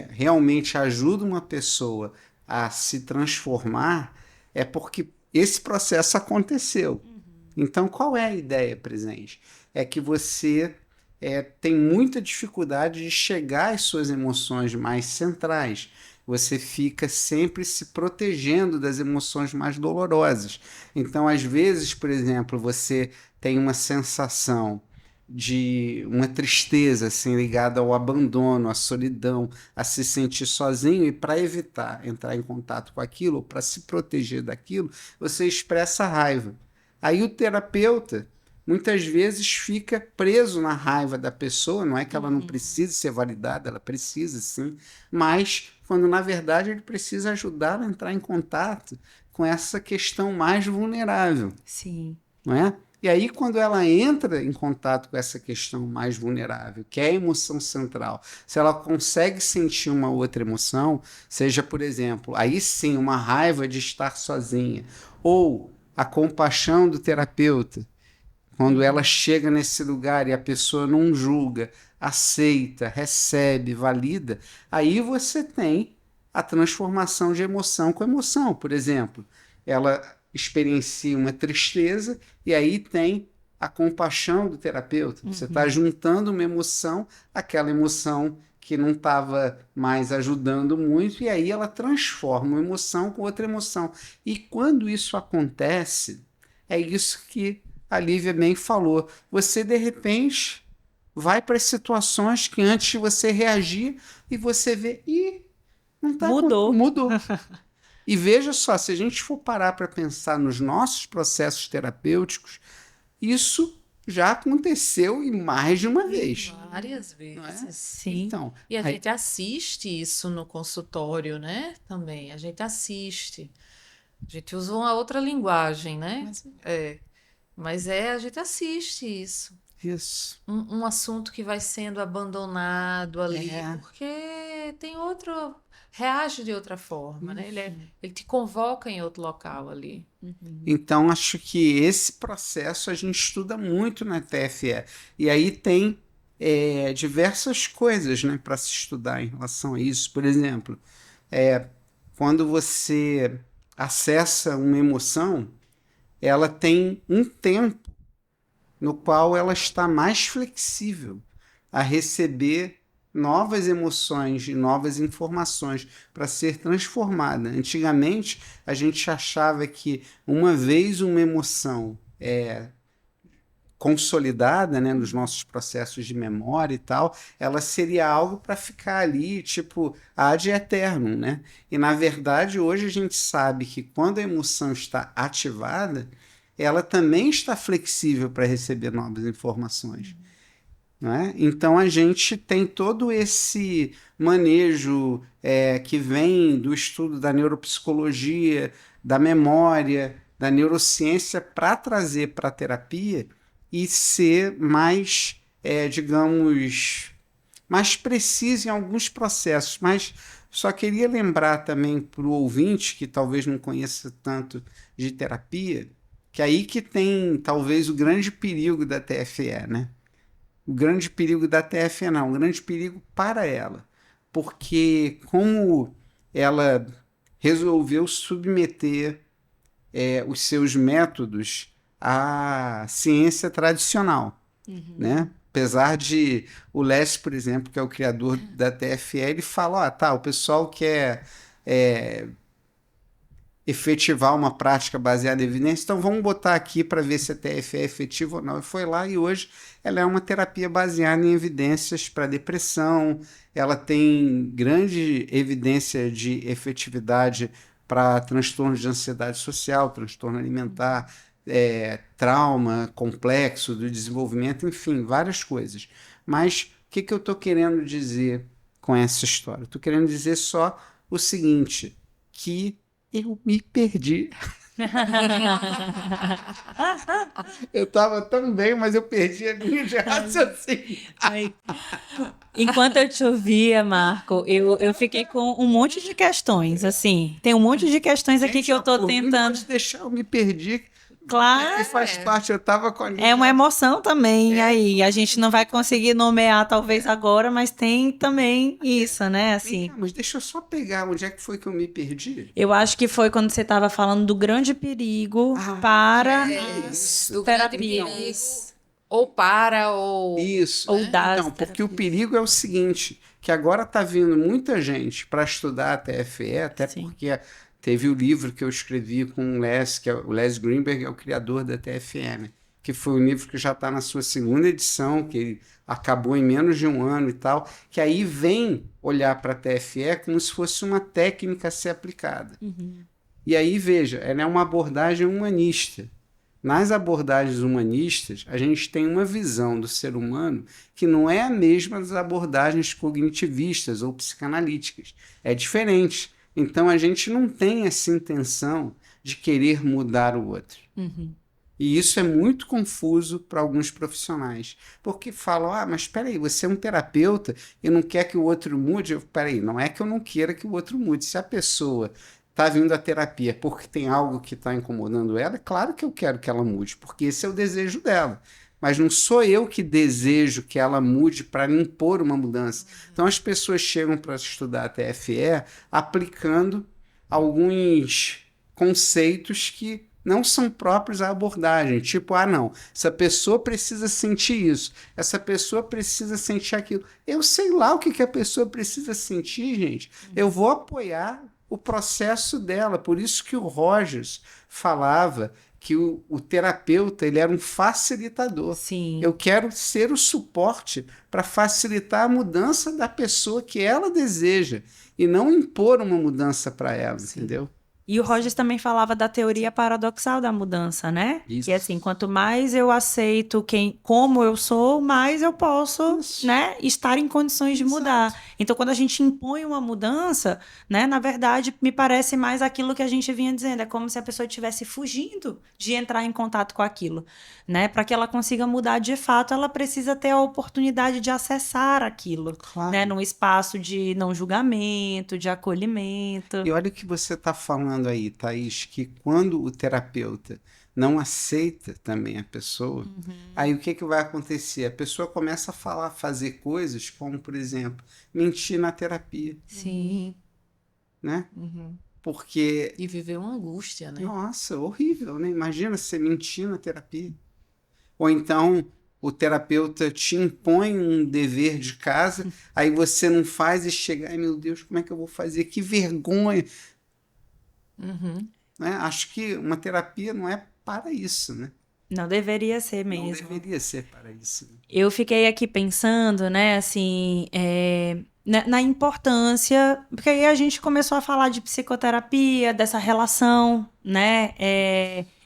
realmente ajuda uma pessoa a se transformar, é porque esse processo aconteceu. Então, qual é a ideia presente? É que você tem muita dificuldade de chegar às suas emoções mais centrais. Você fica sempre se protegendo das emoções mais dolorosas. Então, às vezes, por exemplo, você tem uma sensação de uma tristeza assim, ligada ao abandono, à solidão, a se sentir sozinho, e para evitar entrar em contato com aquilo, para se proteger daquilo, você expressa raiva. Aí o terapeuta muitas vezes fica preso na raiva da pessoa, não é que ela não precise ser validada, ela precisa sim, mas quando na verdade ele precisa ajudar a entrar em contato com essa questão mais vulnerável. Sim. Não é? E aí, quando ela entra em contato com essa questão mais vulnerável, que é a emoção central, se ela consegue sentir uma outra emoção, seja, por exemplo, aí sim, uma raiva de estar sozinha, ou a compaixão do terapeuta, quando ela chega nesse lugar e a pessoa não julga, aceita, recebe, valida, aí você tem a transformação de emoção com emoção. Por exemplo, ela experiencia uma tristeza e aí tem a compaixão do terapeuta. Você está juntando uma emoção, aquela emoção que não estava mais ajudando muito, e aí ela transforma uma emoção com outra emoção. E quando isso acontece, é isso que a Lívia bem falou. Você, de repente, vai para situações que antes de você reagir e você vê, não tá mudou. E veja só, se a gente for parar para pensar nos nossos processos terapêuticos, isso já aconteceu e mais de uma vez. Várias Não é? vezes. Sim. Então, E a aí- gente assiste isso no consultório, né? Também. A gente assiste. A gente usa uma outra linguagem, né? mas A gente assiste isso. isso. Um assunto que vai sendo abandonado ali, É. porque tem outro, reage de outra forma, né? Ele te convoca em outro local ali. Então, acho que esse processo a gente estuda muito na TFE. E aí tem diversas coisas, né, para se estudar em relação a isso. Por exemplo, quando você acessa uma emoção, ela tem um tempo no qual ela está mais flexível a receber novas emoções e novas informações para ser transformada. Antigamente, a gente achava que uma vez uma emoção consolidada, né, nos nossos processos de memória e tal, ela seria algo para ficar ali, tipo, ad eternum, né? E na verdade, hoje a gente sabe que quando a emoção está ativada, ela também está flexível para receber novas informações. Não é? Então a gente tem todo esse manejo que vem do estudo da neuropsicologia, da memória, da neurociência para trazer para a terapia e ser mais, digamos, mais preciso em alguns processos. Mas só queria lembrar também para o ouvinte que talvez não conheça tanto de terapia, que aí que tem talvez o grande perigo da TFE, né? O grande perigo da TFE não, o grande perigo para ela. Porque como ela resolveu submeter os seus métodos à ciência tradicional, né? Apesar de o Les, por exemplo, que é o criador da TFE, ele fala, tá, o pessoal quer efetivar uma prática baseada em evidência, então vamos botar aqui para ver se a TFE é efetiva ou não. E foi lá e hoje ela é uma terapia baseada em evidências para depressão, ela tem grande evidência de efetividade para transtornos de ansiedade social, transtorno alimentar, trauma complexo do desenvolvimento, enfim, várias coisas. Mas o que eu estou querendo dizer com essa história? Estou querendo dizer só o seguinte, que eu me perdi. Eu estava tão bem, mas eu perdi a linha de raciocínio. Ai. Enquanto eu te ouvia, Marco, eu fiquei com um monte de questões, assim. Tem um monte de questões aqui que eu tô tentando. Pode deixar, eu me perdi. Claro, E faz parte, eu estava com a linha é uma de emoção também aí. A gente não vai conseguir nomear talvez agora, mas tem também isso, né? Assim. Mas deixa eu só pegar onde é que foi que eu me perdi. Eu acho que foi quando você estava falando do grande perigo para Do terapia. grande perigo. Ou para, ou... Isso. Ou das Então, porque o perigo é o seguinte, que agora está vindo muita gente para estudar a TFE, até Sim. porque teve o livro que eu escrevi com o Les, que é o Les Greenberg, é o criador da TFM, que foi um livro que já está na sua segunda edição, que acabou em menos de um ano e tal, que aí vem olhar para a TFE como se fosse uma técnica a ser aplicada. E aí, veja, ela é uma abordagem humanista. Nas abordagens humanistas, a gente tem uma visão do ser humano que não é a mesma das abordagens cognitivistas ou psicanalíticas. É diferente. Então, a gente não tem essa intenção de querer mudar o outro. E isso é muito confuso para alguns profissionais. Porque falam, mas espera aí, você é um terapeuta e não quer que o outro mude? Espera aí, não é que eu não queira que o outro mude. Se a pessoa está vindo à terapia porque tem algo que está incomodando ela, é claro que eu quero que ela mude, porque esse é o desejo dela. Mas não sou eu que desejo que ela mude para impor uma mudança. Então as pessoas chegam para estudar a TFE aplicando alguns conceitos que não são próprios à abordagem. Tipo, não, essa pessoa precisa sentir isso, essa pessoa precisa sentir aquilo. Eu sei lá o que a pessoa precisa sentir, gente. Eu vou apoiar o processo dela. Por isso que o Rogers falava que o terapeuta ele era um facilitador. Sim. Eu quero ser o suporte para facilitar a mudança da pessoa que ela deseja e não impor uma mudança para ela, entendeu? E o Rogers também falava da teoria paradoxal da mudança, né? Isso. Que assim, quanto mais eu aceito como eu sou, mais eu posso, né, estar em condições de mudar. Então, quando a gente impõe uma mudança, né, na verdade, me parece mais aquilo que a gente vinha dizendo. É como se a pessoa estivesse fugindo de entrar em contato com aquilo, né? Para que ela consiga mudar de fato, ela precisa ter a oportunidade de acessar aquilo, Claro. né? Num espaço de não julgamento, de acolhimento. E olha o que você está falando aí, Thaís, que quando o terapeuta não aceita também a pessoa, aí o que vai acontecer? A pessoa começa a fazer coisas como, por exemplo, mentir na terapia, Sim. né? Porque, E viver uma angústia, né? nossa, horrível, né? Imagina você mentir na terapia. Ou então o terapeuta te impõe um dever de casa, aí você não faz e chega, ai meu Deus, como é que eu vou fazer? Que vergonha! Né? Acho que uma terapia não é para isso, né? Não deveria ser Não mesmo. deveria ser para isso. Né? Eu fiquei aqui pensando, né, assim, na importância, porque aí a gente começou a falar de psicoterapia, dessa relação, né,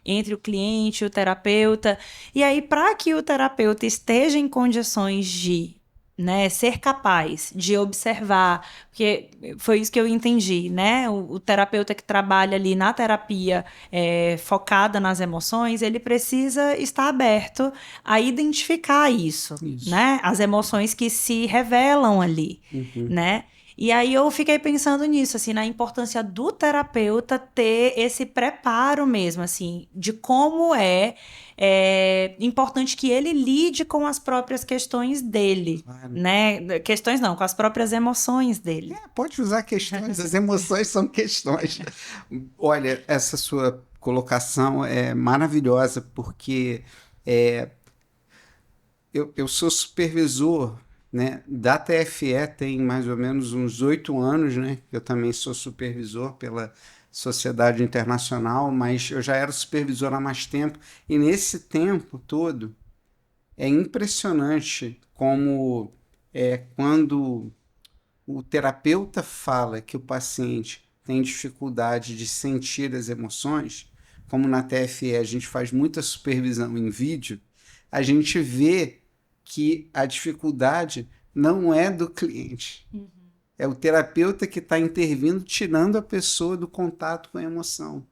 entre o cliente e o terapeuta. E aí, para que o terapeuta esteja em condições de, né, ser capaz de observar, porque foi isso que eu entendi, né? O terapeuta que trabalha ali na terapia focada nas emoções, ele precisa estar aberto a identificar isso, né? As emoções que se revelam ali, né? E aí eu fiquei pensando nisso, assim, na importância do terapeuta ter esse preparo mesmo, assim, de como é importante que ele lide com as próprias questões dele, Claro. né? Questões não, com as próprias emoções dele. Pode usar questões, as emoções são questões. Olha, essa sua colocação é maravilhosa, porque eu sou supervisor, né, da TFE tem mais ou menos uns 8 anos, né? Eu também sou supervisor pela Sociedade Internacional, mas eu já era supervisor há mais tempo, e nesse tempo todo é impressionante como quando o terapeuta fala que o paciente tem dificuldade de sentir as emoções, como na TFE a gente faz muita supervisão em vídeo, a gente vê que a dificuldade não é do cliente. É o terapeuta que está intervindo, tirando a pessoa do contato com a emoção.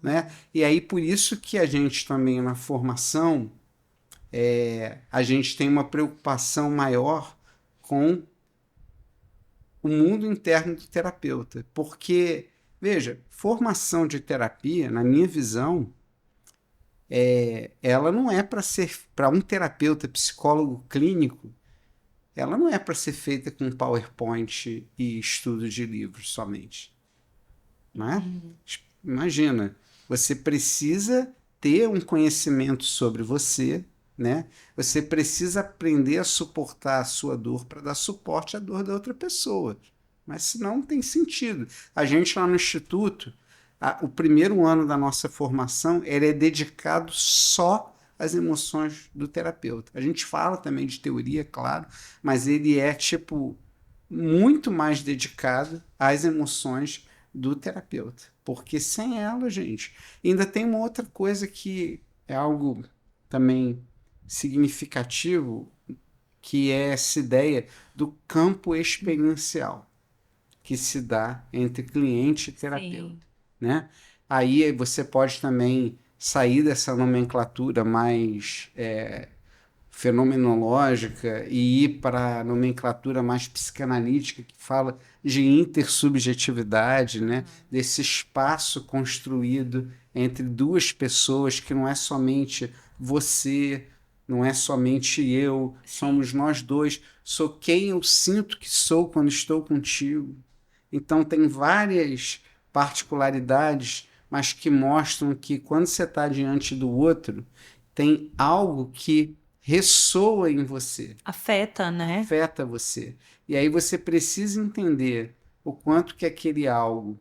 Né? E aí, por isso que a gente também, na formação, a gente tem uma preocupação maior com o mundo interno do terapeuta. Porque, veja, formação de terapia, na minha visão, ela não é para um terapeuta, psicólogo clínico, ela não é para ser feita com PowerPoint e estudo de livros somente. Né? Imagina, você precisa ter um conhecimento sobre você, né? Você precisa aprender a suportar a sua dor para dar suporte à dor da outra pessoa. Mas senão não tem sentido. A gente lá no Instituto, o primeiro ano da nossa formação, ele é dedicado só às emoções do terapeuta. A gente fala também de teoria, claro, mas ele é tipo muito mais dedicado às emoções do terapeuta. Porque sem ela, gente, ainda tem uma outra coisa que é algo também significativo, que é essa ideia do campo experiencial que se dá entre cliente e terapeuta. Né? Aí você pode também sair dessa nomenclatura mais fenomenológica e ir para a nomenclatura mais psicanalítica, que fala de intersubjetividade, né? Desse espaço construído entre duas pessoas que não é somente você, não é somente eu, somos nós dois, sou quem eu sinto que sou quando estou contigo. Então tem várias particularidades, mas que mostram que quando você está diante do outro, tem algo que ressoa em você. Afeta, né? Afeta você. E aí você precisa entender o quanto que aquele algo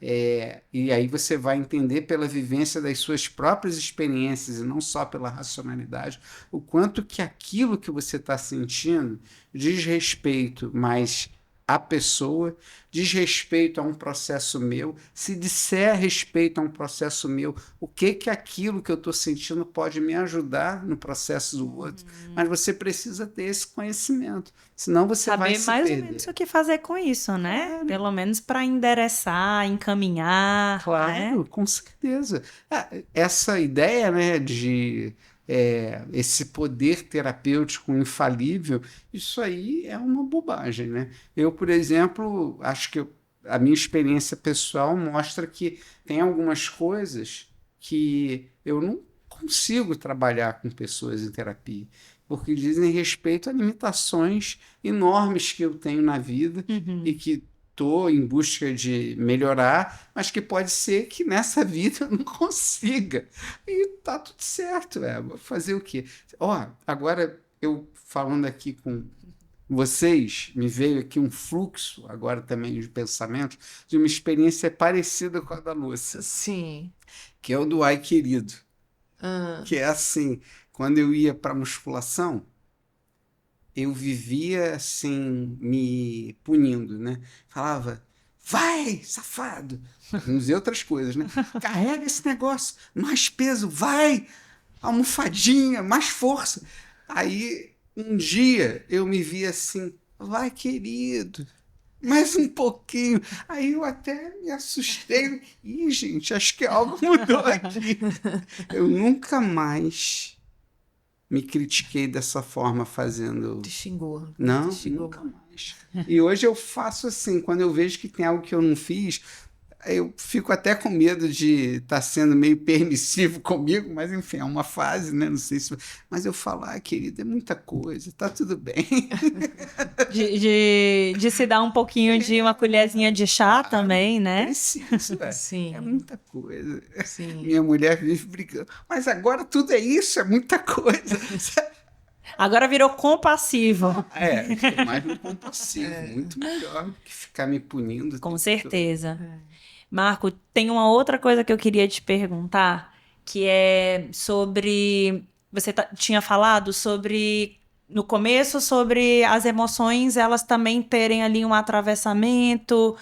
e aí você vai entender pela vivência das suas próprias experiências e não só pela racionalidade, o quanto que aquilo que você está sentindo diz respeito mais à pessoa, diz respeito a um processo meu, se disser respeito a um processo meu, o que aquilo que eu estou sentindo pode me ajudar no processo do outro. Mas você precisa ter esse conhecimento, senão você vai Saber se mais ou perder. menos o que fazer com isso, né? Claro. Pelo menos para endereçar, encaminhar, Claro, né? com certeza. Essa ideia, né, de esse poder terapêutico infalível, isso aí é uma bobagem, né? Eu, por exemplo, acho que a minha experiência pessoal mostra que tem algumas coisas que eu não consigo trabalhar com pessoas em terapia, porque dizem respeito a limitações enormes que eu tenho na vida e que estou em busca de melhorar, mas que pode ser que nessa vida eu não consiga. E tá tudo certo, vou fazer o quê? Agora eu falando aqui com vocês, me veio aqui um fluxo, agora também de pensamentos, de uma experiência parecida com a da Lúcia, Sim. que é o do Ai Querido. Ah, Que é assim, quando eu ia para musculação, eu vivia assim, me punindo, né? Falava, vai, safado! Não dizia outras coisas, né? Carrega esse negócio, mais peso, vai! Almofadinha, mais força. Aí, um dia, eu me vi assim, vai, querido, mais um pouquinho. Aí eu até me assustei. Ih, gente, acho que algo mudou aqui. Eu nunca mais me critiquei dessa forma fazendo. te xingou. Não, Te xingou. nunca mais. E hoje eu faço assim, quando eu vejo que tem algo que eu não fiz, eu fico até com medo de estar sendo meio permissivo comigo, mas enfim, é uma fase, né? Não sei se. Mas eu falo, querido, é muita coisa, tá tudo bem. De se dar um pouquinho de uma colherzinha de chá também, né? Preciso, Sim. é muita coisa. Sim. Minha mulher vive brigando, mas agora tudo é isso, é muita coisa. Agora virou compassivo. Fico mais no compassivo, muito melhor do que ficar me punindo. o Com tempo certeza. Marco, tem uma outra coisa que eu queria te perguntar, que é sobre... Você tinha falado sobre, no começo, sobre as emoções, elas também terem ali um atravessamento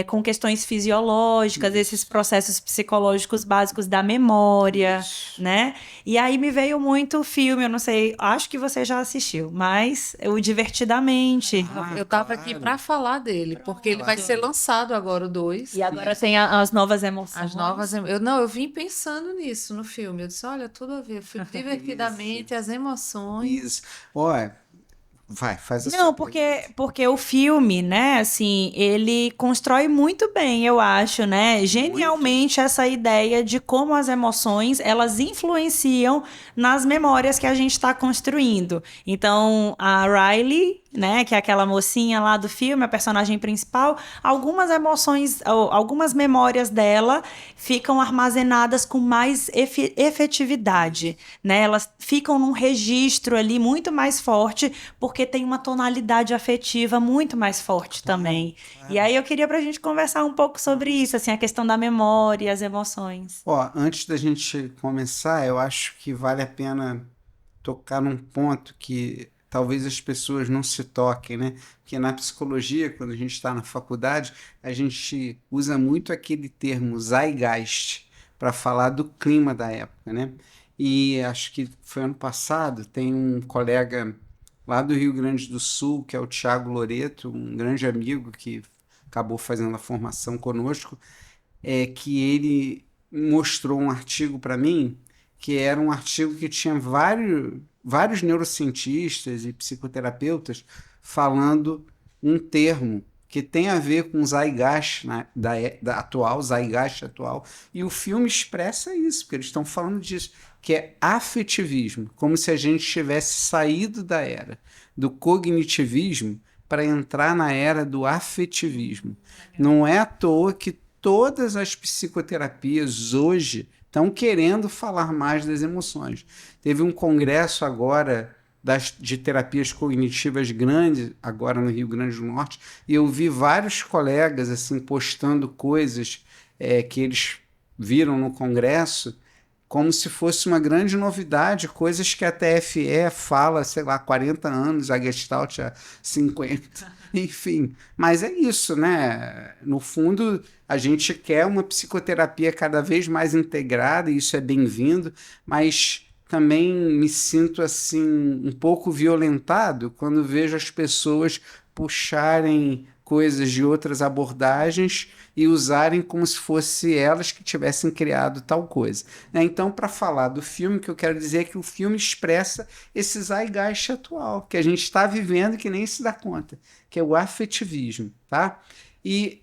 com questões fisiológicas, esses processos psicológicos básicos da memória, Isso. né? E aí me veio muito o filme, eu não sei, acho que você já assistiu, mas o Divertidamente. Eu estava claro. aqui para falar dele, porque ele vai ser lançado agora, o 2. E agora tem as novas emoções. As novas. Eu vim pensando nisso no filme. Eu disse, olha, tudo a ver. Eu fui divertidamente, as emoções. Isso. Olha, vai, faz a Não, sua porque o filme, né, assim, ele constrói muito bem, eu acho, né, genialmente essa ideia de como as emoções, elas influenciam nas memórias que a gente está construindo. Então, a Riley, né, que é aquela mocinha lá do filme, a personagem principal, algumas emoções, algumas memórias dela ficam armazenadas com mais efetividade, né, elas ficam num registro ali muito mais forte, porque tem uma tonalidade afetiva muito mais forte também. E aí eu queria pra gente conversar um pouco sobre isso, assim, a questão da memória e as emoções. Antes da gente começar, eu acho que vale a pena tocar num ponto que talvez as pessoas não se toquem, né? Porque na psicologia, quando a gente está na faculdade, a gente usa muito aquele termo Zeitgeist para falar do clima da época, né? E acho que foi ano passado, tem um colega lá do Rio Grande do Sul, que é o Thiago Loreto, um grande amigo que acabou fazendo a formação conosco, que ele mostrou um artigo para mim, que era um artigo que tinha vários neurocientistas e psicoterapeutas falando um termo que tem a ver com o Zeitgeist Zeitgeist atual, e o filme expressa isso, porque eles estão falando disso, que é afetivismo, como se a gente tivesse saído da era do cognitivismo para entrar na era do afetivismo. Não é à toa que todas as psicoterapias hoje estão querendo falar mais das emoções. Teve um congresso agora de terapias cognitivas grandes, agora no Rio Grande do Norte, e eu vi vários colegas assim postando coisas que eles viram no congresso, como se fosse uma grande novidade, coisas que a TFE fala, sei lá, há 40 anos, a Gestalt há 50, enfim. Mas é isso, né? No fundo, a gente quer uma psicoterapia cada vez mais integrada, e isso é bem-vindo, mas também me sinto assim um pouco violentado quando vejo as pessoas puxarem coisas de outras abordagens e usarem como se fosse elas que tivessem criado tal coisa, né? Então, para falar do filme, o que eu quero dizer é que o filme expressa esse zeitgeist atual, que a gente está vivendo e que nem se dá conta, que é o afetivismo, tá? E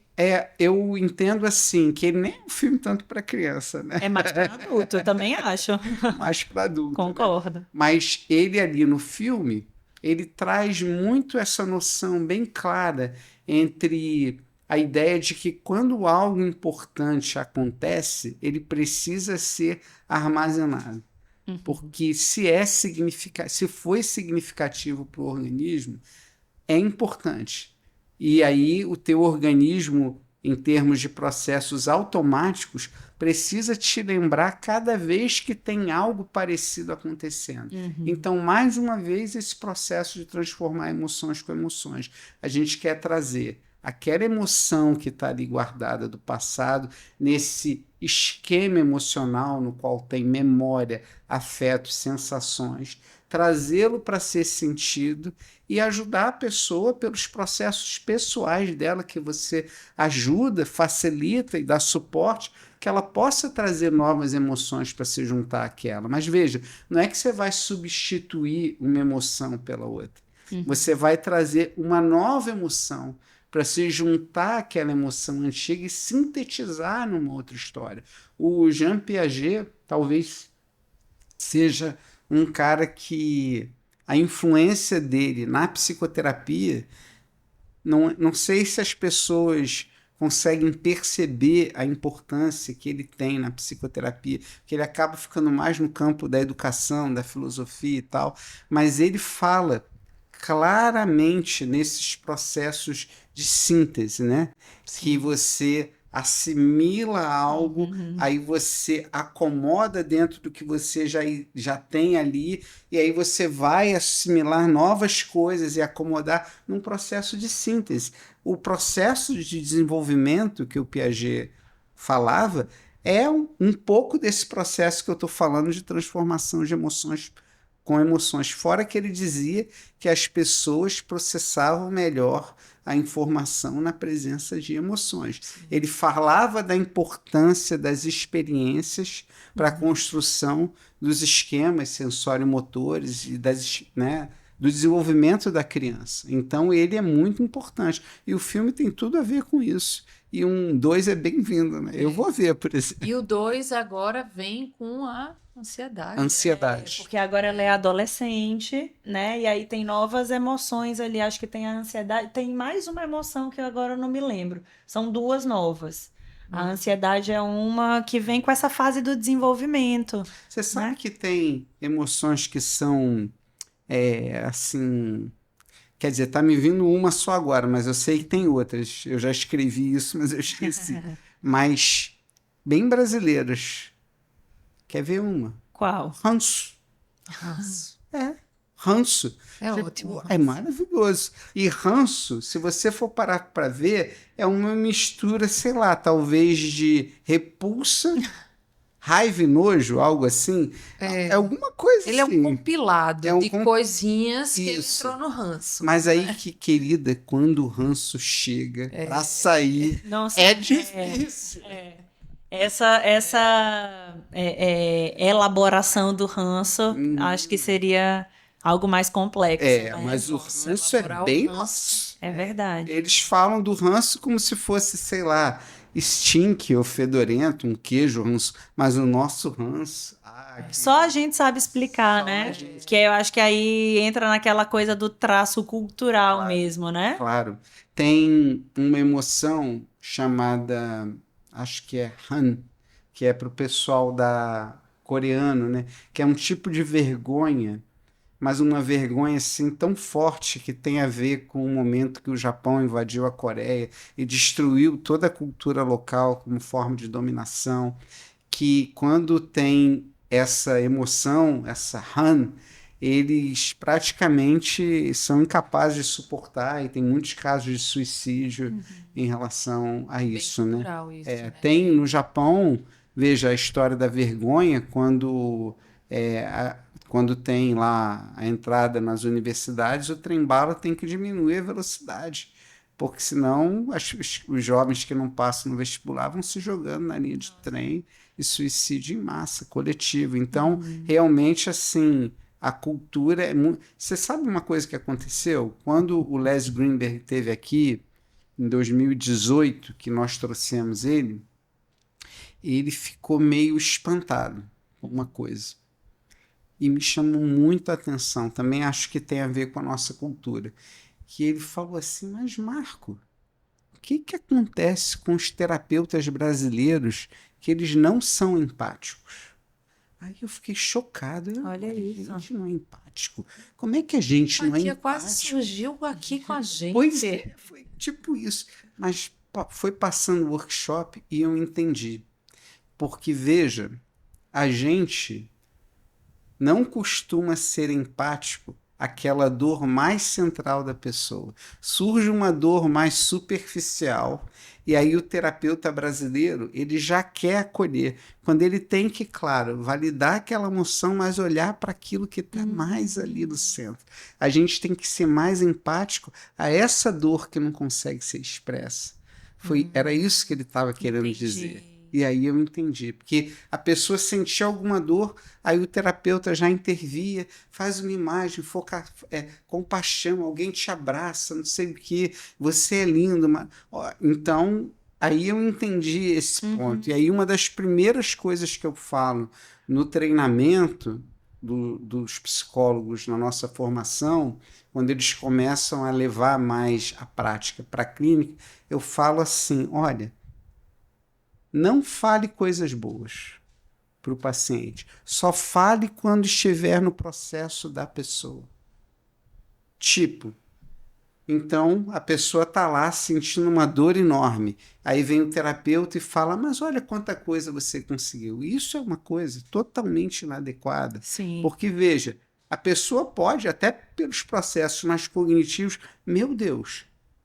eu entendo assim, que ele nem é um filme tanto para criança, né? É mais para adulto, eu também acho. Mais para adulto. Concordo. Né? Mas ele ali no filme, ele traz muito essa noção bem clara entre a ideia de que quando algo importante acontece, ele precisa ser armazenado. Porque se foi significativo para o organismo, é importante. E aí o teu organismo, em termos de processos automáticos, precisa te lembrar cada vez que tem algo parecido acontecendo. Então, mais uma vez, esse processo de transformar emoções com emoções. A gente quer trazer aquela emoção que está ali guardada do passado, nesse esquema emocional no qual tem memória, afeto, sensações, trazê-lo para ser sentido e ajudar a pessoa pelos processos pessoais dela, que você ajuda, facilita e dá suporte, que ela possa trazer novas emoções para se juntar àquela. Mas veja, não é que você vai substituir uma emoção pela outra. Você vai trazer uma nova emoção para se juntar àquela emoção antiga e sintetizar numa outra história. O Jean Piaget talvez seja um cara que a influência dele na psicoterapia, não sei se as pessoas conseguem perceber a importância que ele tem na psicoterapia, que ele acaba ficando mais no campo da educação, da filosofia e tal, mas ele fala claramente nesses processos de síntese, né? Que você assimila algo, aí você acomoda dentro do que você já tem ali, e aí você vai assimilar novas coisas e acomodar num processo de síntese. O processo de desenvolvimento que o Piaget falava é um pouco desse processo que eu estou falando de transformação de emoções com emoções, fora que ele dizia que as pessoas processavam melhor a informação na presença de emoções. Ele falava da importância das experiências para a construção dos esquemas sensório-motores e do desenvolvimento da criança. Então, ele é muito importante. E o filme tem tudo a ver com isso. E 2 é bem-vindo, né? Eu vou ver, por exemplo. E o 2 agora vem com a ansiedade. Ansiedade. Porque agora ela é adolescente, né? E aí tem novas emoções ali. Acho que tem a ansiedade. Tem mais uma emoção que eu agora não me lembro. São 2 novas. A ansiedade é uma que vem com essa fase do desenvolvimento. Você sabe que tem emoções que são, assim... Quer dizer, tá me vindo uma só agora, mas eu sei que tem outras. Eu já escrevi isso, mas eu esqueci. Mas bem brasileiras. Quer ver uma? Qual? Ranço. Ranço. Ranço. É ótimo. É maravilhoso. E ranço, se você for parar para ver, é uma mistura, sei lá, talvez de repulsa, raiva e nojo, algo assim. É alguma coisa Ele assim. é um compilado de coisinhas que ele Isso. entrou no ranço. Mas aí, querida, quando o ranço chega para sair, Nossa, é difícil. Essa elaboração do ranço, acho que seria algo mais complexo. Né? Mas o ranço é bem nosso. É verdade. Eles falam do ranço como se fosse, sei lá, stink ou fedorento, um queijo ranço, mas o nosso ranço... Só a gente sabe explicar, né? Que eu acho que aí entra naquela coisa do traço cultural mesmo, né? Claro. Tem uma emoção chamada, acho que é Han, que é para o pessoal coreano, né? Que é um tipo de vergonha, mas uma vergonha assim tão forte que tem a ver com o momento que o Japão invadiu a Coreia e destruiu toda a cultura local como forma de dominação, que quando tem essa emoção, essa rã, eles praticamente são incapazes de suportar e tem muitos casos de suicídio em relação a Bem isso, né? cultural isso, né? Tem no Japão, veja a história da vergonha, quando tem lá a entrada nas universidades, o trem-bala tem que diminuir a velocidade, porque senão os jovens que não passam no vestibular vão se jogando na linha de trem e suicídio em massa, coletivo. Então, realmente, assim, a cultura é muito... Você sabe uma coisa que aconteceu? Quando o Les Greenberg esteve aqui, em 2018, que nós trouxemos ele ficou meio espantado com uma coisa. E me chamou muito a atenção, também acho que tem a ver com a nossa cultura. Que ele falou assim, mas Marco, o que acontece com os terapeutas brasileiros que eles não são empáticos? Aí eu fiquei chocado. Olha isso. A gente não é empático. Como é que a gente não é Aqui empático? quase surgiu aqui com a gente. Pois é, foi tipo isso. Mas foi passando o workshop e eu entendi. Porque, veja, a gente não costuma ser empático àquela dor mais central da pessoa. Surge uma dor mais superficial e aí o terapeuta brasileiro, ele já quer acolher. Quando ele tem que, claro, validar aquela emoção, mas olhar para aquilo que está mais ali no centro. A gente tem que ser mais empático a essa dor que não consegue ser expressa. Era isso que ele estava querendo dizer. E aí eu entendi, porque a pessoa sentia alguma dor, aí o terapeuta já intervia, faz uma imagem, compaixão, alguém te abraça, não sei o quê, você é lindo. Então, aí eu entendi esse ponto. E aí uma das primeiras coisas que eu falo no treinamento dos psicólogos na nossa formação, quando eles começam a levar mais a prática para a clínica, eu falo assim, olha, não fale coisas boas para o paciente. Só fale quando estiver no processo da pessoa. Tipo, então a pessoa está lá sentindo uma dor enorme. Aí vem o terapeuta e fala, mas olha quanta coisa você conseguiu. Isso é uma coisa totalmente inadequada. Sim. Porque, veja, a pessoa pode, até pelos processos mais cognitivos, meu Deus,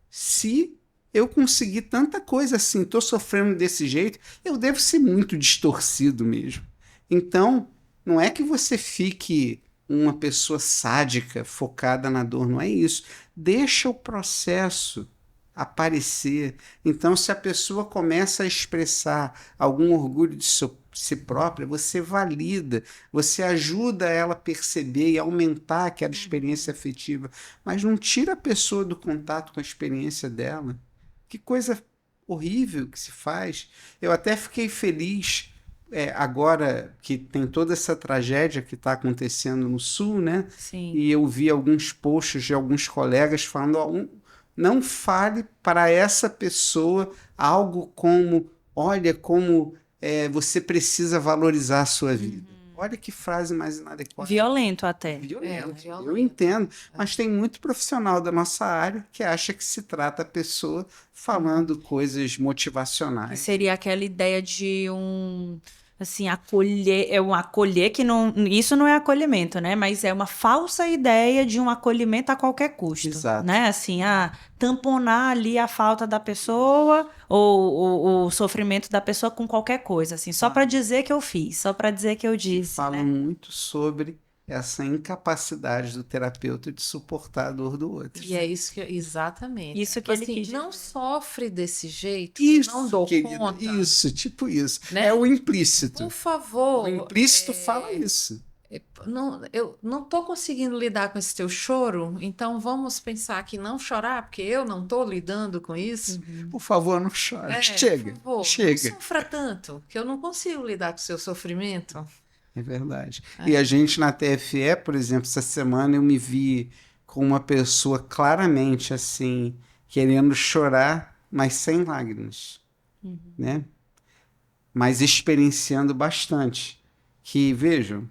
se eu consegui tanta coisa assim, estou sofrendo desse jeito, eu devo ser muito distorcido mesmo. Então, não é que você fique uma pessoa sádica, focada na dor, não é isso. Deixa o processo aparecer. Então, se a pessoa começa a expressar algum orgulho de si própria, você valida, você ajuda ela a perceber e aumentar aquela experiência afetiva, mas não tira a pessoa do contato com a experiência dela. Que coisa horrível que se faz. Eu até fiquei feliz agora que tem toda essa tragédia que está acontecendo no Sul, né? Sim. E eu vi alguns posts de alguns colegas falando, não fale para essa pessoa algo como, olha, como você precisa valorizar a sua vida. Olha que frase mais inadequada. Violento até. Violento. Eu entendo, mas tem muito profissional da nossa área que acha que se trata a pessoa falando coisas motivacionais. Que seria aquela ideia de assim, acolher que não, isso não é acolhimento, né? Mas é uma falsa ideia de um acolhimento a qualquer custo. Exato. Né? Assim, tamponar ali a falta da pessoa ou o sofrimento da pessoa com qualquer coisa, assim, só para dizer que eu fiz, só para dizer que eu disse. Falam muito sobre essa incapacidade do terapeuta de suportar a dor do outro. E é isso que exatamente. Isso que ele quis não sofre desse jeito, isso, não dou querida, conta. Isso, tipo isso. Né? É o implícito. Por favor. O implícito fala isso. Eu não estou conseguindo lidar com esse teu choro, então vamos pensar que não chorar, porque eu não estou lidando com isso. Por favor, não chore. Chega, por favor, chega. Não sofra tanto, que eu não consigo lidar com o seu sofrimento. É verdade. E a gente na TFE, por exemplo, essa semana eu me vi com uma pessoa claramente assim, querendo chorar, mas sem lágrimas, né? Mas experienciando bastante. Que, vejam,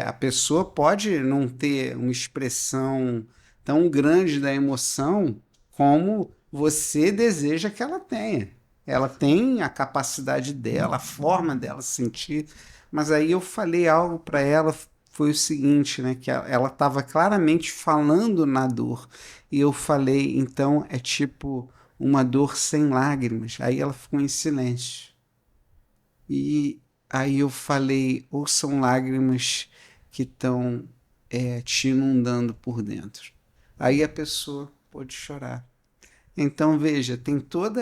a pessoa pode não ter uma expressão tão grande da emoção como você deseja que ela tenha. ela tem a capacidade dela, a forma dela sentir, mas aí eu falei algo para ela, foi o seguinte, né, que ela estava claramente falando na dor, e eu falei, então é tipo uma dor sem lágrimas. Aí ela ficou em silêncio. E aí eu falei, ou são lágrimas que estão te inundando por dentro. Aí a pessoa pôde chorar. Então, veja, tem toda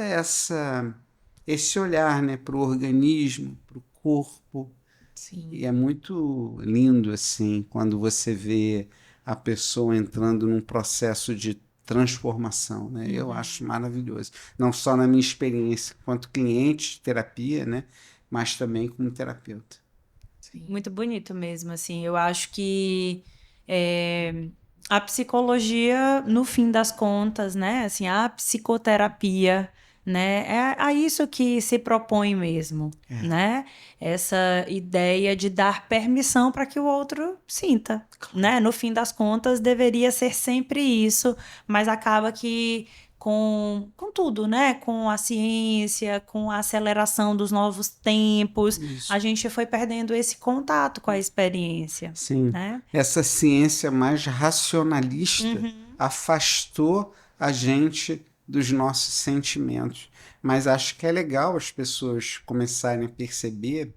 esse olhar, né, para o organismo, para o corpo. Sim. E é muito lindo, assim, quando você vê a pessoa entrando num processo de transformação, né? Eu acho maravilhoso. Não só na minha experiência quanto cliente de terapia, né? Mas também como terapeuta. Sim. Muito bonito mesmo, assim. Eu acho que a psicologia, no fim das contas, né? Assim, a psicoterapia, né? É a isso que se propõe mesmo, né? Essa ideia de dar permissão para que o outro sinta, né? No fim das contas, deveria ser sempre isso, mas acaba que com tudo, né? Com a ciência, com a aceleração dos novos tempos, Isso. a gente foi perdendo esse contato com a experiência, Sim. né? Essa ciência mais racionalista afastou a gente dos nossos sentimentos. Mas acho que é legal as pessoas começarem a perceber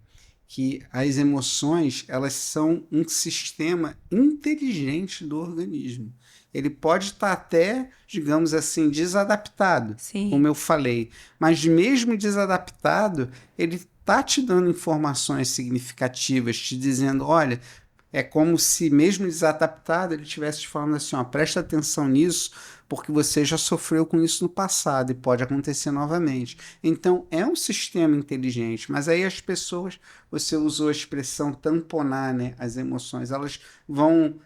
que as emoções, elas são um sistema inteligente do organismo. Ele pode estar até, digamos assim, desadaptado, Sim. como eu falei, mas mesmo desadaptado, ele está te dando informações significativas, te dizendo, olha, é como se mesmo desadaptado ele estivesse te falando assim, ó, presta atenção nisso, porque você já sofreu com isso no passado e pode acontecer novamente. Então, é um sistema inteligente, mas aí as pessoas, você usou a expressão tamponar, né, as emoções, elas vão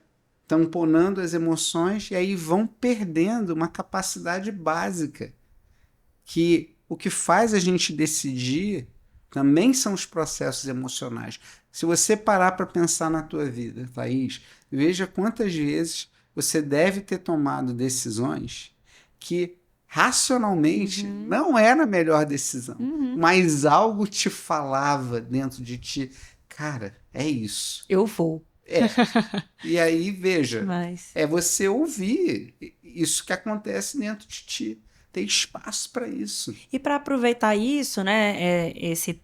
tamponando as emoções e aí vão perdendo uma capacidade básica, que o que faz a gente decidir também são os processos emocionais. Se você parar para pensar na tua vida, Thaís, veja quantas vezes você deve ter tomado decisões que racionalmente não era a melhor decisão, mas algo te falava dentro de ti, cara, é isso. Eu vou. E aí, veja, Mas... é você ouvir isso que acontece dentro de ti. Tem espaço para isso. E para aproveitar isso, né,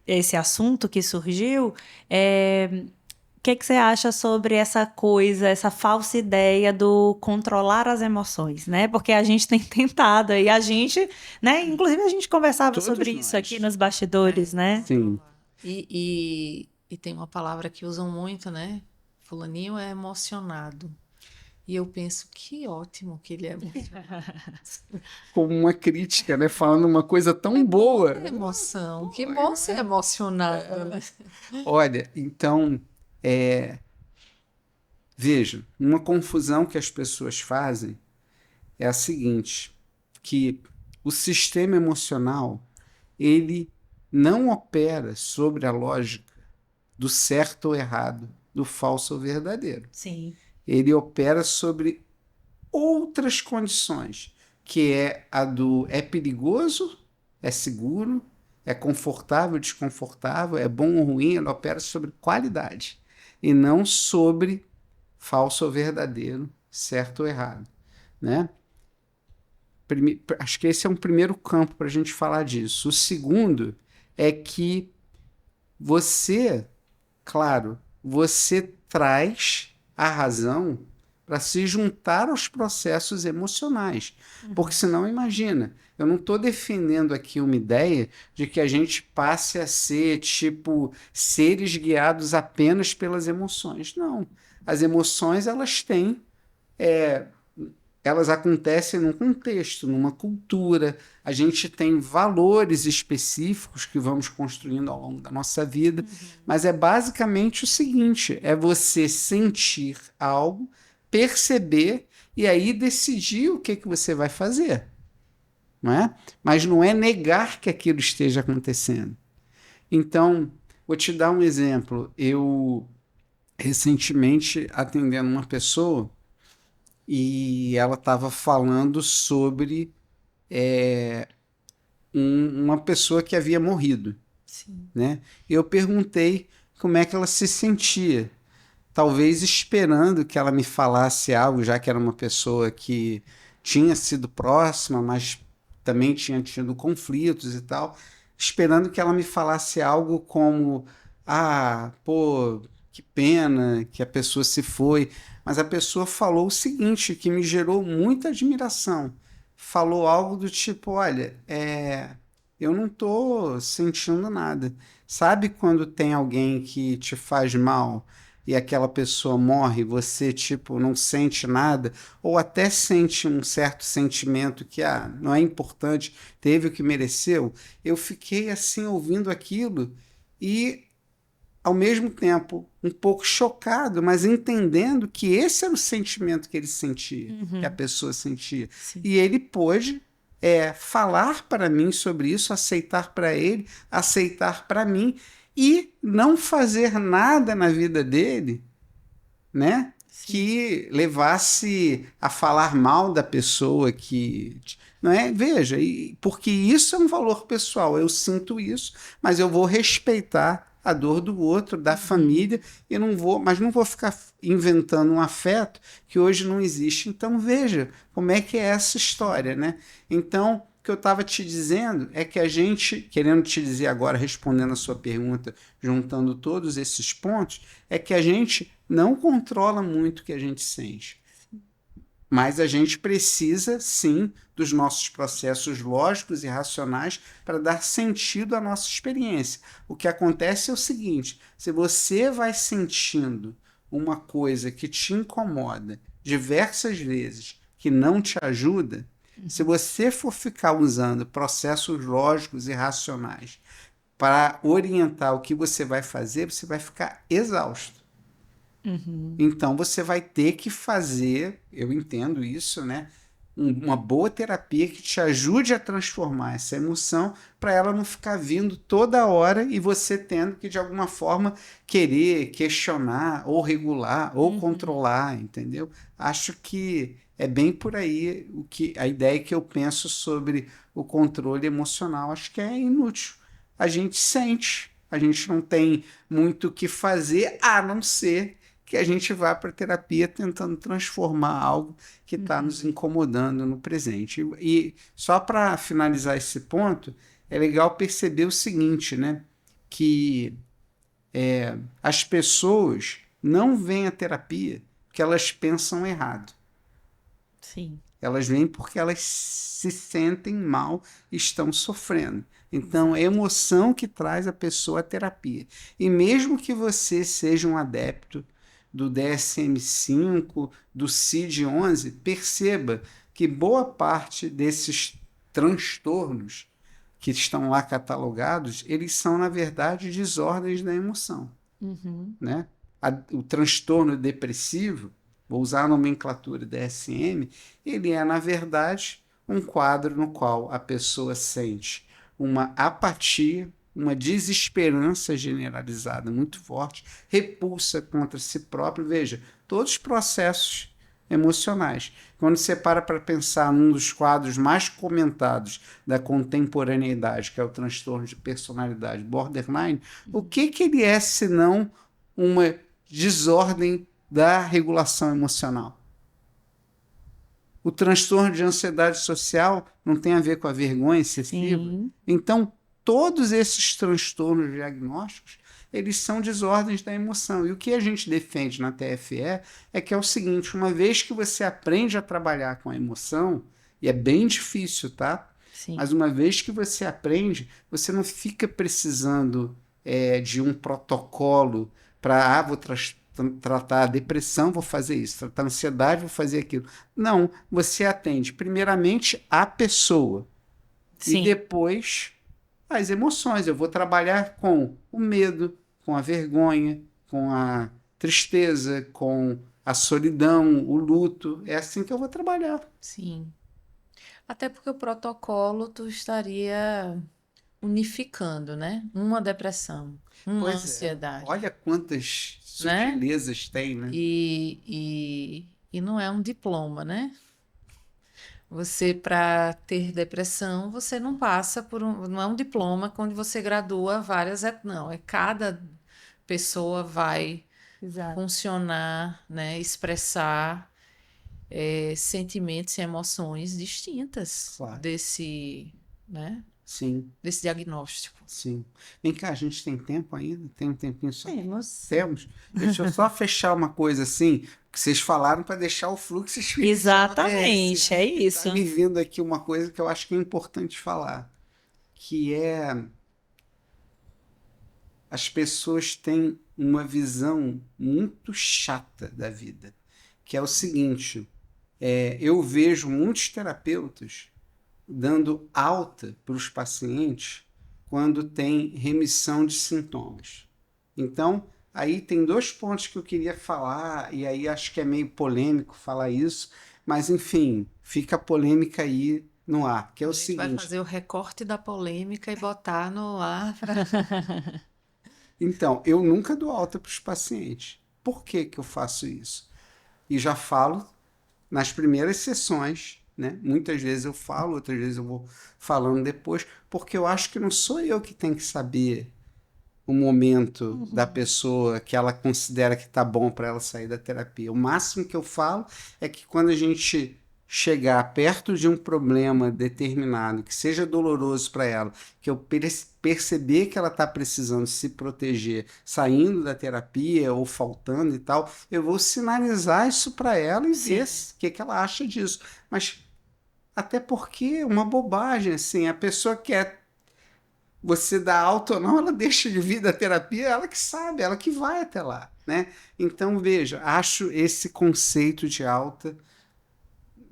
esse assunto que surgiu, o que você acha sobre essa coisa, essa falsa ideia do controlar as emoções, né? Porque a gente tem tentado e a gente, né? Inclusive a gente conversava Todos sobre nós. isso aqui nos bastidores, né? Sim. E tem uma palavra que usam muito, né? Fulaninho é emocionado. E eu penso, que ótimo que ele é emocionado. Como uma crítica, né? Falando uma coisa tão boa. É emoção. Que bom ser emocionado, né? Olha, então, veja, uma confusão que as pessoas fazem é a seguinte, que o sistema emocional, ele não opera sobre a lógica do certo ou errado, do falso ou verdadeiro. Sim. Ele opera sobre outras condições, que é a do é perigoso, é seguro, é confortável, desconfortável, é bom ou ruim, ele opera sobre qualidade e não sobre falso ou verdadeiro, certo ou errado, né? Acho que esse é um primeiro campo para a gente falar disso. O segundo é que você, claro, você traz a razão para se juntar aos processos emocionais. Porque senão, imagina, eu não estou defendendo aqui uma ideia de que a gente passe a ser, tipo, seres guiados apenas pelas emoções. Não. As emoções, elas têm... elas acontecem num contexto, numa cultura, a gente tem valores específicos que vamos construindo ao longo da nossa vida, mas é basicamente o seguinte, é você sentir algo, perceber e aí decidir o que você vai fazer, não é? Mas não é negar que aquilo esteja acontecendo. Então, vou te dar um exemplo, eu recentemente atendendo uma pessoa e ela estava falando sobre uma pessoa que havia morrido, Sim. né? Eu perguntei como é que ela se sentia, talvez esperando que ela me falasse algo, já que era uma pessoa que tinha sido próxima, mas também tinha tido conflitos e tal, esperando que ela me falasse algo como: ah, pô, que pena que a pessoa se foi. Mas a pessoa falou o seguinte, que me gerou muita admiração. Falou algo do tipo: olha, eu não tô sentindo nada. Sabe quando tem alguém que te faz mal e aquela pessoa morre, você, tipo, não sente nada, ou até sente um certo sentimento que, não é importante, teve o que mereceu? Eu fiquei, assim, ouvindo aquilo e, ao mesmo tempo, um pouco chocado, mas entendendo que esse era o sentimento que ele sentia, que a pessoa sentia. Sim. E ele pôde falar para mim sobre isso, aceitar para ele, aceitar para mim, e não fazer nada na vida dele, né, que levasse a falar mal da pessoa que, não é? Veja, porque isso é um valor pessoal. Eu sinto isso, mas eu vou respeitar a dor do outro, da família, e mas não vou ficar inventando um afeto que hoje não existe. Então veja como é que é essa história, né? Então, o que eu estava te dizendo é que a gente, querendo te dizer agora, respondendo a sua pergunta, juntando todos esses pontos, é que a gente não controla muito o que a gente sente. Mas a gente precisa, sim, dos nossos processos lógicos e racionais para dar sentido à nossa experiência. O que acontece é o seguinte: se você vai sentindo uma coisa que te incomoda diversas vezes, que não te ajuda, se você for ficar usando processos lógicos e racionais para orientar o que você vai fazer, você vai ficar exausto. Então você vai ter que fazer, eu entendo isso, né? Uma boa terapia que te ajude a transformar essa emoção para ela não ficar vindo toda hora e você tendo que, de alguma forma, querer questionar ou regular ou controlar, entendeu? Acho que é bem por aí a ideia que eu penso sobre o controle emocional. Acho que é inútil. A gente sente, a gente não tem muito o que fazer, a não ser que a gente vá para a terapia tentando transformar algo que está nos incomodando no presente. E só para finalizar esse ponto, é legal perceber o seguinte, né? Que as pessoas não vêm à terapia porque elas pensam errado. Sim. Elas vêm porque elas se sentem mal, estão sofrendo. Então, é a emoção que traz a pessoa à terapia. E mesmo que você seja um adepto do DSM-5, do CID-11, perceba que boa parte desses transtornos que estão lá catalogados, eles são, na verdade, desordens da emoção. Né? O transtorno depressivo, vou usar a nomenclatura DSM, ele é, na verdade, um quadro no qual a pessoa sente uma apatia, uma desesperança generalizada muito forte, repulsa contra si próprio. Veja, todos os processos emocionais. Quando você para pensar num dos quadros mais comentados da contemporaneidade, que é o transtorno de personalidade borderline, o que ele é senão uma desordem da regulação emocional? O transtorno de ansiedade social não tem a ver com a vergonha excessiva? Sim. Então, todos esses transtornos diagnósticos, eles são desordens da emoção. E o que a gente defende na TFE é que é o seguinte: uma vez que você aprende a trabalhar com a emoção, e é bem difícil, tá? Sim. Mas uma vez que você aprende, você não fica precisando de um protocolo para, vou tratar a depressão, vou fazer isso, tratar a ansiedade, vou fazer aquilo. Não, você atende primeiramente a pessoa. Sim. E depois as emoções. Eu vou trabalhar com o medo, com a vergonha, com a tristeza, com a solidão, o luto. É assim que eu vou trabalhar. Sim. Até porque o protocolo tu estaria unificando, né? Uma depressão, uma Pois é. ansiedade, Olha quantas né? sutilezas tem, né? E não é um diploma, né? Você, para ter depressão, você não passa por não é um diploma onde você gradua várias, não, é cada pessoa vai Exato. funcionar, né, expressar sentimentos e emoções distintas Claro. né, Sim, desse diagnóstico. sim. Vem cá, a gente tem tempo ainda? Tem um tempinho só? Temos. Temos. Deixa eu só fechar uma coisa assim, que vocês falaram para deixar o fluxo espiritual. Exatamente, é isso. Tá me vindo aqui uma coisa que eu acho que é importante falar, que é as pessoas têm uma visão muito chata da vida, que é o seguinte, eu vejo muitos terapeutas dando alta para os pacientes quando tem remissão de sintomas. Então, aí tem dois pontos que eu queria falar, e aí acho que é meio polêmico falar isso, mas enfim, fica a polêmica aí no ar, que é A o gente vai seguinte. fazer o recorte da polêmica e botar no ar para Então, eu nunca dou alta para os pacientes. Por que que eu faço isso? E já falo nas primeiras sessões, né? Muitas vezes eu falo, outras vezes eu vou falando depois, porque eu acho que não sou eu que tenho que saber o momento da pessoa que ela considera que está bom para ela sair da terapia. O máximo que eu falo é que quando a gente chegar perto de um problema determinado, que seja doloroso para ela, que eu perceber que ela está precisando se proteger, saindo da terapia ou faltando e tal, eu vou sinalizar isso para ela e ver o que ela acha disso. Mas até porque é uma bobagem, assim, a pessoa quer você dá alta ou não, ela deixa de vir da terapia, ela que sabe, ela que vai até lá, né? Então, veja, acho esse conceito de alta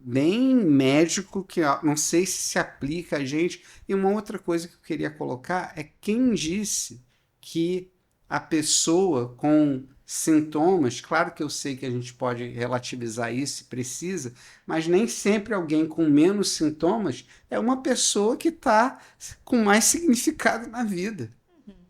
bem médico, que não sei se aplica a gente. E uma outra coisa que eu queria colocar é quem disse que a pessoa com sintomas, claro que eu sei que a gente pode relativizar isso se precisa, mas nem sempre alguém com menos sintomas é uma pessoa que está com mais significado na vida.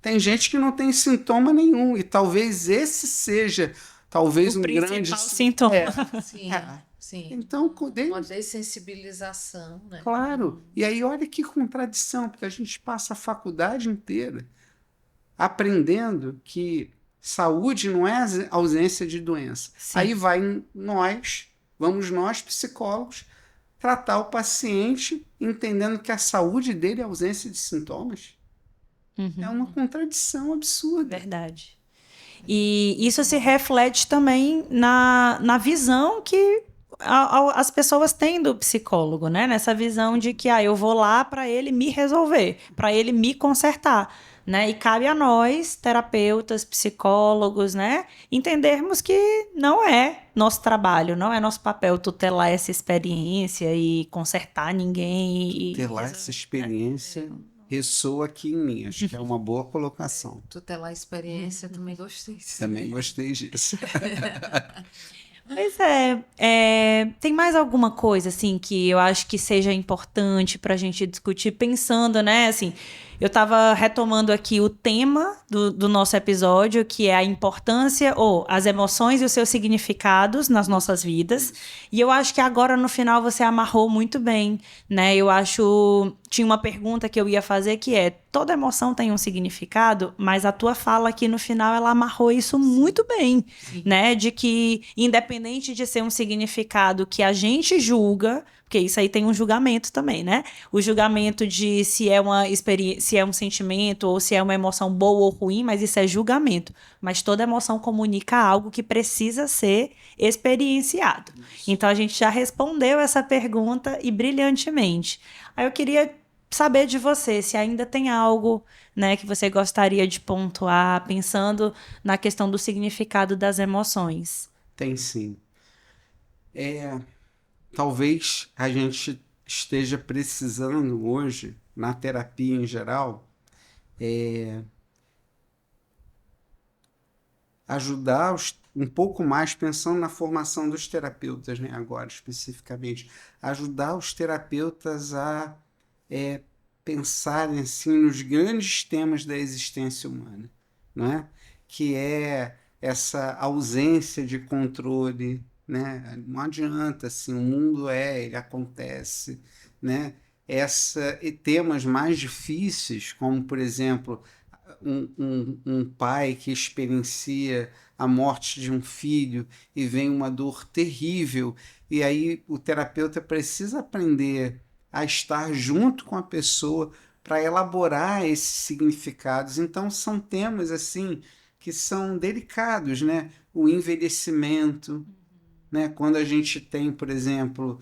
Tem gente que não tem sintoma nenhum, e talvez esse seja talvez O um grande principal sintoma. sim, sim. Então, Uma dessensibilização, né? claro. E aí, olha que contradição, porque a gente passa a faculdade inteira aprendendo que saúde não é ausência de doença. Sim. Aí vamos nós, psicólogos, tratar o paciente entendendo que a saúde dele é ausência de sintomas. É uma contradição absurda. Verdade. E isso se reflete também na visão que as pessoas têm do psicólogo, né? Nessa visão de que eu vou lá para ele me resolver, para ele me consertar, né? E cabe a nós, terapeutas, psicólogos, né, entendermos que não é nosso trabalho, não é nosso papel tutelar essa experiência e consertar ninguém. Tutelar essa experiência ressoa aqui em mim. Acho que é uma boa colocação. Tutelar a experiência, também gostei. Também gostei disso. Pois tem mais alguma coisa, assim, que eu acho que seja importante para a gente discutir, pensando, né, assim, eu estava retomando aqui o tema do nosso episódio, que é a importância, ou as emoções e os seus significados nas nossas vidas, e eu acho que agora, no final, você amarrou muito bem, né, eu acho... Tinha uma pergunta que eu ia fazer que é, toda emoção tem um significado, mas a tua fala aqui no final, ela amarrou isso muito bem, né? De que, independente de ser um significado que a gente julga, porque isso aí tem um julgamento também, né? O julgamento de se é uma experiência, se é um sentimento ou se é uma emoção boa ou ruim, mas isso é julgamento. Mas toda emoção comunica algo que precisa ser experienciado. Então a gente já respondeu essa pergunta e brilhantemente. Aí eu queria saber de você, se ainda tem algo, né, que você gostaria de pontuar, pensando na questão do significado das emoções. Tem sim. Talvez a gente esteja precisando hoje, na terapia em geral, ajudar um pouco mais, pensando na formação dos terapeutas, né, agora especificamente, ajudar os terapeutas a pensarem assim, nos grandes temas da existência humana, não é? Que é essa ausência de controle, né? Não adianta, assim, o mundo ele acontece, né? E temas mais difíceis, como, por exemplo, um pai que experiencia a morte de um filho e vem uma dor terrível, e aí o terapeuta precisa aprender a estar junto com a pessoa para elaborar esses significados. Então, são temas assim que são delicados, né? O envelhecimento, né? Quando a gente tem, por exemplo,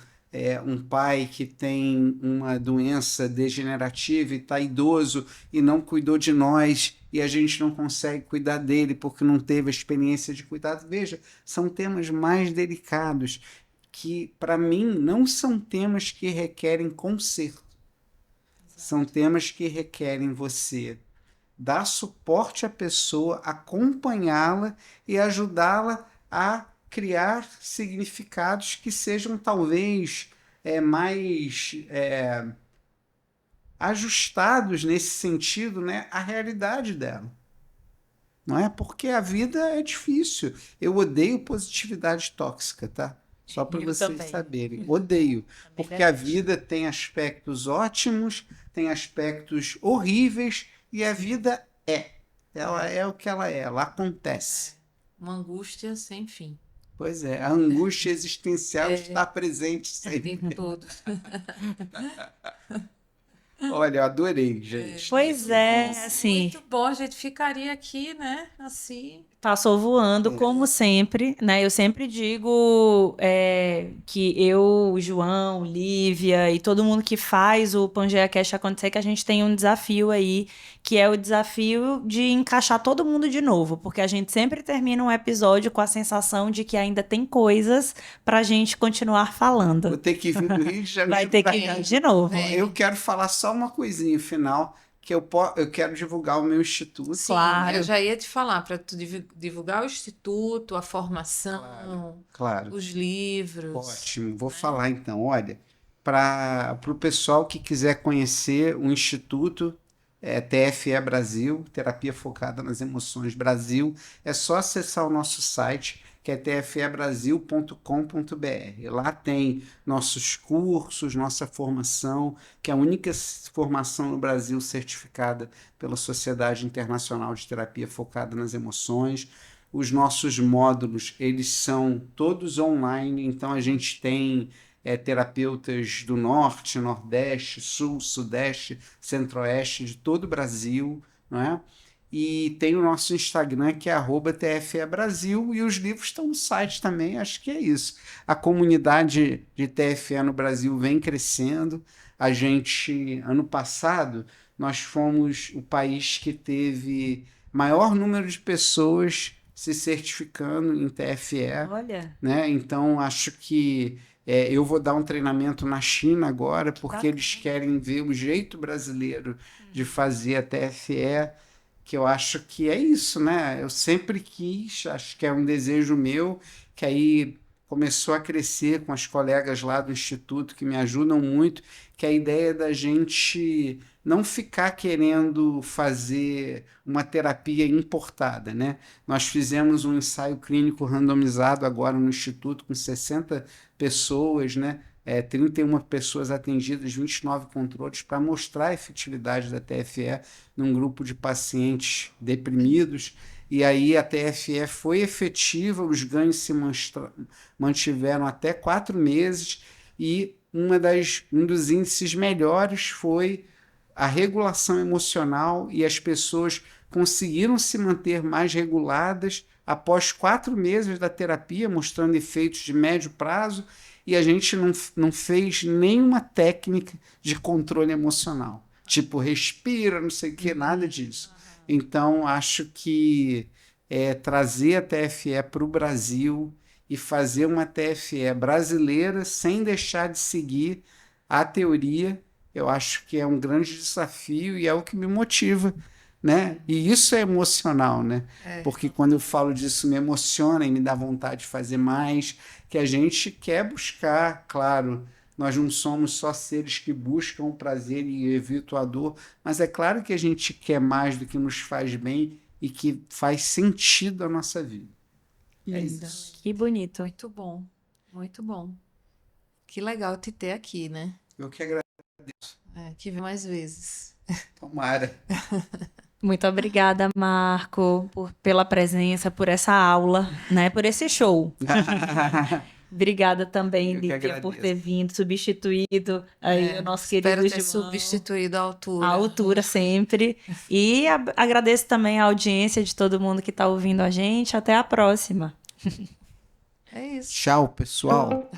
um pai que tem uma doença degenerativa e está idoso e não cuidou de nós e a gente não consegue cuidar dele porque não teve a experiência de cuidado. Veja, são temas mais delicados que, para mim, não são temas que requerem conserto. São temas que requerem você dar suporte à pessoa, acompanhá-la e ajudá-la a criar significados que sejam talvez mais ajustados nesse sentido, né, à realidade dela. Não é? Porque a vida é difícil. Eu odeio positividade tóxica, tá? Só para vocês saberem. Odeio. Porque a vida tem aspectos ótimos, tem aspectos horríveis, e a vida ela é o que ela acontece. Uma angústia sem fim. Pois é, a angústia existencial está presente sempre. Em tudo. Olha, eu adorei, gente. Pois é, assim, Muito bom, a gente ficaria aqui, né? Assim. passou voando, como sempre, né? Eu sempre digo que eu, João, Lívia e todo mundo que faz o Pangeia Cast acontecer, que a gente tem um desafio aí, que é o desafio de encaixar todo mundo de novo, porque a gente sempre termina um episódio com a sensação de que ainda tem coisas pra gente continuar falando. Vou ter que vir do Rio de Janeiro. Vai ter que vir de novo. Eu quero falar só uma coisinha final, que eu quero divulgar o meu instituto. Sim, Claro. eu já ia te falar para tu divulgar o instituto, a formação, Claro. os livros. Ótimo, vou falar então. Olha, para o pessoal que quiser conhecer o Instituto TFE Brasil, Terapia Focada nas Emoções Brasil, é só acessar o nosso site, que é tfebrasil.com.br. Lá tem nossos cursos, nossa formação, que é a única formação no Brasil certificada pela Sociedade Internacional de Terapia Focada nas Emoções. Os nossos módulos, eles são todos online, então a gente tem terapeutas do Norte, Nordeste, Sul, Sudeste, Centro-Oeste, de todo o Brasil, não é? E tem o nosso Instagram, que é @TFEBrasil, e os livros estão no site também, acho que é isso. A comunidade de TFE no Brasil vem crescendo. A gente, ano passado, nós fomos o país que teve maior número de pessoas se certificando em TFE. Olha. Né? Então, acho que eu vou dar um treinamento na China agora, porque eles querem ver o jeito brasileiro de fazer a TFE, que eu acho que é isso, né? Eu sempre quis, acho que é um desejo meu, que aí começou a crescer com as colegas lá do Instituto, que me ajudam muito, que é a ideia da gente não ficar querendo fazer uma terapia importada, né? Nós fizemos um ensaio clínico randomizado agora no Instituto com 60 pessoas, né? 31 pessoas atendidas, 29 controles, para mostrar a efetividade da TFE num grupo de pacientes deprimidos. E aí a TFE foi efetiva, os ganhos se mantiveram até 4 meses, e um dos índices melhores foi a regulação emocional, e as pessoas conseguiram se manter mais reguladas após 4 meses da terapia, mostrando efeitos de médio prazo, e a gente não fez nenhuma técnica de controle emocional, tipo respira, não sei o que, nada disso. Então, acho que trazer a TFE para o Brasil e fazer uma TFE brasileira sem deixar de seguir a teoria, eu acho que é um grande desafio e é o que me motiva, né? E isso é emocional, né? Porque quando eu falo disso me emociona e me dá vontade de fazer mais, que a gente quer buscar, claro, nós não somos só seres que buscam o prazer e evitam a dor, mas é claro que a gente quer mais do que nos faz bem e que faz sentido à nossa vida. Isso. Que bonito. Muito bom. Muito bom. Que legal te ter aqui, né? Eu que agradeço. Que vem mais vezes. Tomara. Muito obrigada, Marco, pela presença, por essa aula, né? Por esse show. Obrigada também, Eu que Lívia, por ter agradeço. vindo, substituído aí o nosso querido Espero ter João. substituído a A altura. altura sempre. E agradeço também a audiência de todo mundo que está ouvindo a gente. Até a próxima. É isso. Tchau, pessoal.